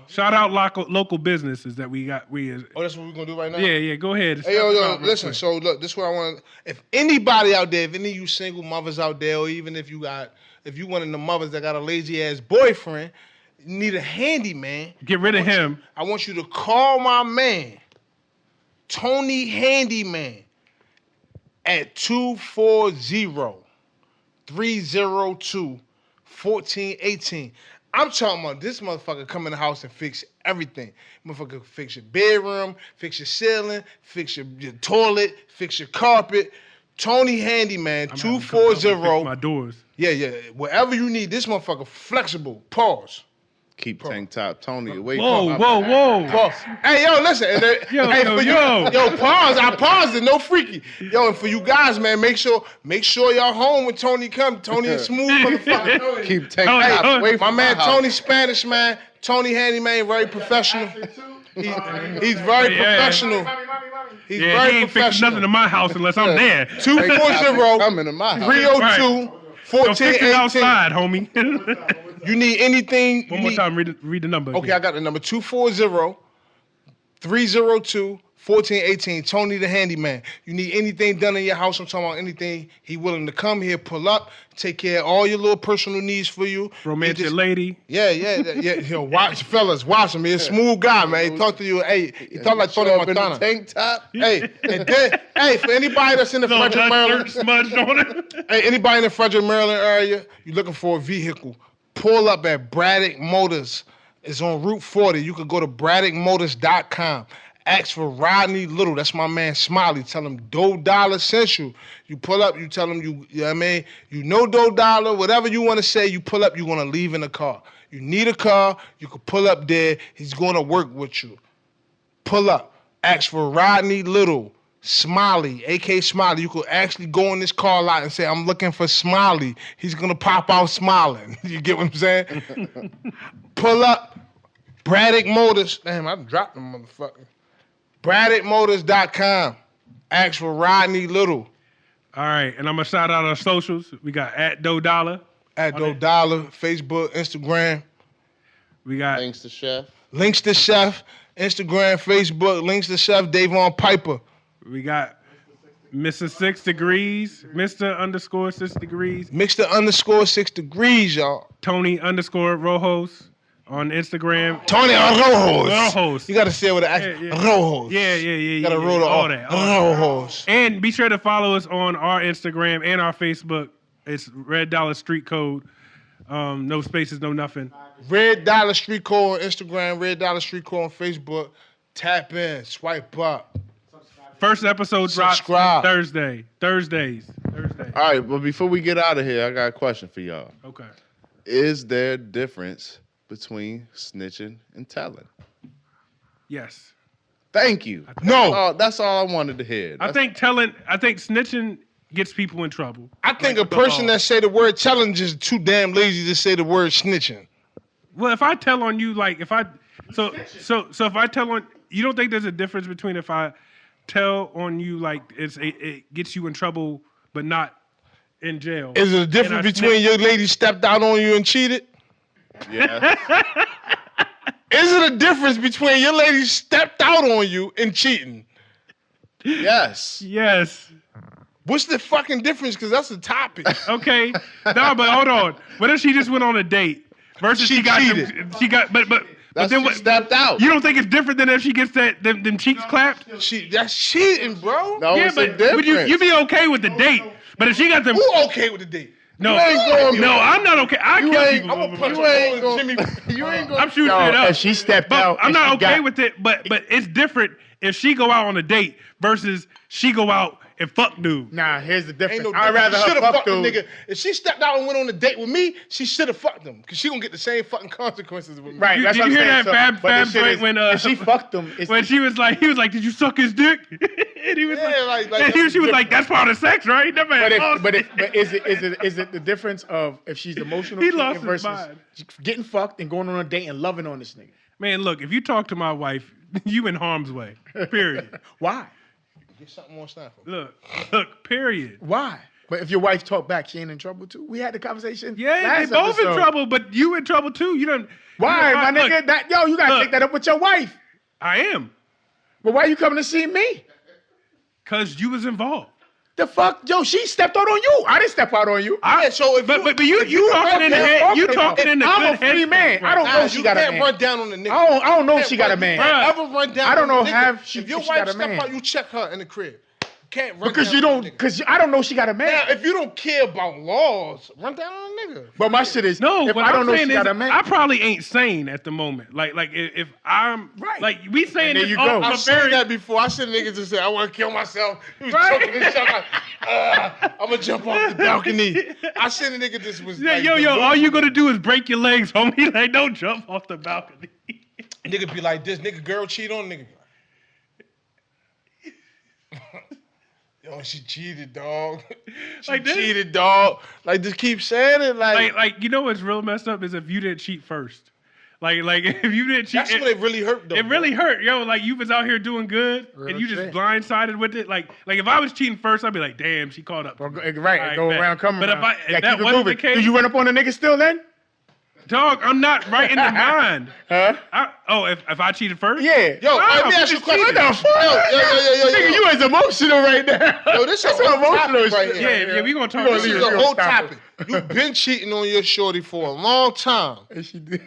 shout out local businesses that we got. Oh, that's what we're gonna do right now. Yeah. Go ahead. Hey, yo, listen. So look, this is what I want. If anybody out there, if any of you single mothers out there, or even if you one of the mothers that got a lazy ass boyfriend, you need a handyman. Get rid of him. I want you to call my man, Tony Handyman, at 240-302-1418. I'm talking about this motherfucker come in the house and fix everything. Motherfucker fix your bedroom, fix your ceiling, fix your toilet, fix your carpet. Tony Handyman, 240. My doors. Yeah. Whatever you need, this motherfucker flexible. Pause. Keep tank top Tony away Whoa. Pause. Hey, yo, listen. Yo, pause. I paused it. No freaky. Yo, and for you guys, man, make sure y'all home when Tony comes. Tony is smooth, motherfucker. Keep tank top away from my man Tony Spanish, man. Tony Handyman, very professional. He's very professional. He's very he ain't fixing nothing in my house unless I'm there. 240-302-1418. Outside, homie. You need anything. One more time, read the number. Okay, I got the number 240-302-1418. Tony the Handyman. You need anything done in your house, I'm talking about anything. He willing to come here, pull up, take care of all your little personal needs for you. Romantic lady. Yeah. Yo, watch, fellas, watch him. He's a smooth guy, man. He talk to you. Hey, he talk like Tony Montana. Tank top. Hey, and then, for anybody that's in the Frederick, Maryland, smudged on it. Hey, anybody in the Frederick, Maryland area, you looking for a vehicle, pull up at Braddock Motors. It's on Route 40. You could go to BraddockMotors.com. Ask for Rodney Little. That's my man Smiley. Tell him Doe Dollar sent you. You pull up, you tell him you know what I mean? You know Doe Dollar, whatever you want to say, you pull up, you're going to leave in a car. You need a car, you can pull up there. He's going to work with you. Pull up. Ask for Rodney Little. Smiley, AK Smiley. You could actually go in this car lot and say, I'm looking for Smiley. He's going to pop out smiling. You get what I'm saying? Pull up. Braddock Motors. Damn, I dropped them motherfucker. BraddockMotors.com. Ask for Rodney Little. All right, and I'm going to shout out our socials. We got at Doe Dollar. At Doe Dollar, Facebook, Instagram. We got Links to Chef. Instagram, Facebook, Links to Chef, Davon Piper. We got Mr. 6 Degrees, Mr._6 Degrees. Mr._6 Degrees, y'all. Tony_Rojos on Instagram. Tony Rojos. Rojos. You got to say it with an accent. Rojos. Yeah. You got to roll all that. Rojos. And be sure to follow us on our Instagram and our Facebook. It's Redd Dolla Streetcode. No spaces, no nothing. Redd Dolla Streetcode on Instagram, Redd Dolla Streetcode on Facebook. Tap in, swipe up. First episode drops Thursdays. All right, but before we get out of here, I got a question for y'all. Okay. Is there a difference between snitching and telling? Yes. Thank you. No. That's all I wanted to hear. I think snitching gets people in trouble. I think a person that say the word telling is too damn lazy to say the word snitching. Well, if I tell on you, like if I tell on you, don't think there's a difference between if I tell on you like it gets you in trouble but not in jail? Is it a difference between your lady stepped out on you and cheated? Yeah. Is it a difference between your lady stepped out on you and cheating? Yes. Yes. What's the fucking difference? Because that's a topic. Okay. No, but hold on. What if she just went on a date versus she got cheated? But then what? Stepped out. You don't think it's different than if she gets them cheeks clapped? That's cheating, bro. No, yeah, it's but different. you be okay with the date. But if she got them, who okay with the date? No, I'm not okay. I'm gonna punch you ain't gonna. I'm shooting it up. If she stepped out, I'm not okay with it. But it's different if she go out on a date versus she go out and fuck dude. Nah, here's the difference. Ain't no I'd rather her fuck the dude. nigga. If she stepped out and went on a date with me, she should have fucked him because she gonna get the same fucking consequences with me. Right, Did that's you what I'm hear saying. that Fab joint when if she fucked him, when he was like, did you suck his dick? And he was she was like, that's part of sex, right? That man but is it the difference of if she's emotional versus getting fucked and going on a date and loving on this nigga? Man, look, if you talk to my wife, you in harm's way. Period. Why? Get something more Stanford. Look, period. Why? But if your wife talk back, she ain't in trouble too. We had the conversation. Yeah, they last both in episode. trouble, but you in trouble too. You don't. Why, my nigga? Look, You gotta look. take that up with your wife. I am, But why you coming to see me? cause you was involved. The fuck, yo? She stepped out on you. I didn't step out on you. Yeah, so if But you talking in the head. You talking in the I'm good a free headspace, man. right? I don't know if you she got a can't man. run down on the nigga. I don't know if she got a man. You can't ever run down. I don't know on the nigga. if If your she wife got a step man. out, you check her in the crib. You can't run Because down you on don't. the nigga. Because I don't know she got a man. Now, if you don't care about laws, run down on a nigga. But my shit is No, if what I don't I'm know saying she is, got a man. I probably ain't sane at the moment. Like if I'm Right. like we saying And there this you off go. a I've seen very that before. I seen niggas just say, I want to kill myself. He was Right. choking himself like, I'm going to jump off the balcony. I seen a nigga just was yeah, like, yo, all you gonna do is break your legs, homie. Like, don't jump off the balcony. Nigga be like this. Nigga girl cheat on nigga. Yo, she cheated, dog. She Like this? cheated, dog. Like, just keep saying it. Like you know what's real messed up is if you didn't cheat first. Like if you didn't cheat, that's when it really hurt, though. it really hurt, yo. Like you was out here doing good, and you just shit. blindsided with it. Like if I was cheating first, I'd be like, damn, she caught up. Right, Alright, go bet. around, come But around. if that keep it wasn't the moving. case- Did you run up on the nigga still then? Dog, I'm not right in the mind. Huh? If I cheated first, Yeah. Yo, Wow, let me ask you a question. What the fuck? Yo. Nigga, you is emotional right now. Yo, this That's is some a whole emotional topic right shit. here. yeah, we gonna talk. gonna This about leave is it. it. a we whole gonna stop topic. You've been cheating on your shorty for a long time. And she did.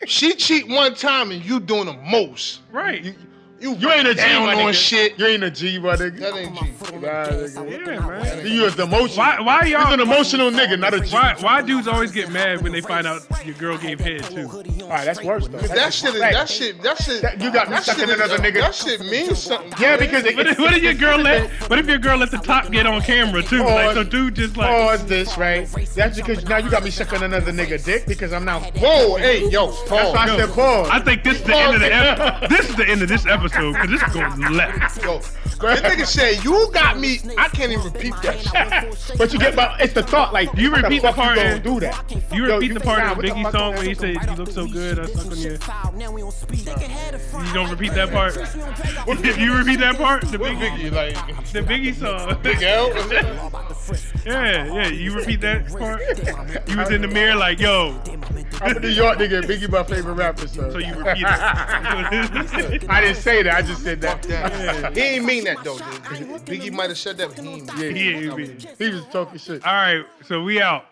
She cheat one time and you doing the most. Right. You ain't a G, down my on nigga. shit. You ain't a G, my nigga. That ain't G. Nah, nigga. Yeah, man. You is emotional. Why He's y'all? an emotional nigga, not a G. Why dudes always get mad when they find out your girl gave head too? All right, that's worse though. That shit. You got me that sucking shit is- another nigga. That shit means something. Yeah, because What if your girl let? What if your girl let the top get on camera too? Like so, dude just like. Pause this, right? That's because now you got me sucking another nigga dick because I'm now. Whoa, hey, yo, That's why I pause. said pause. I think this is the end of the episode. This is the end of this episode because this is going left. Yo, this nigga say you got me. I can't even repeat that shit. But you get, but it's the thought. Like You what repeat the the fuck part You in- don't do that. You Yo, repeat the part nah, of what the Biggie's fuck song is when he that? said, "You look so good, I suck on you." You don't repeat that part. If you repeat that part, the What Biggie, Biggie, like, the Biggie song. Big L? Yeah. You repeat that part. You was in the mirror like, yo. I'm a New York nigga. Biggie my favorite rapper, so. So you repeat it. I didn't say that. I just said that. He ain't mean that, though, dude. Biggie might have said that, but he ain't mean Yeah. He was talking shit. All right, so we out.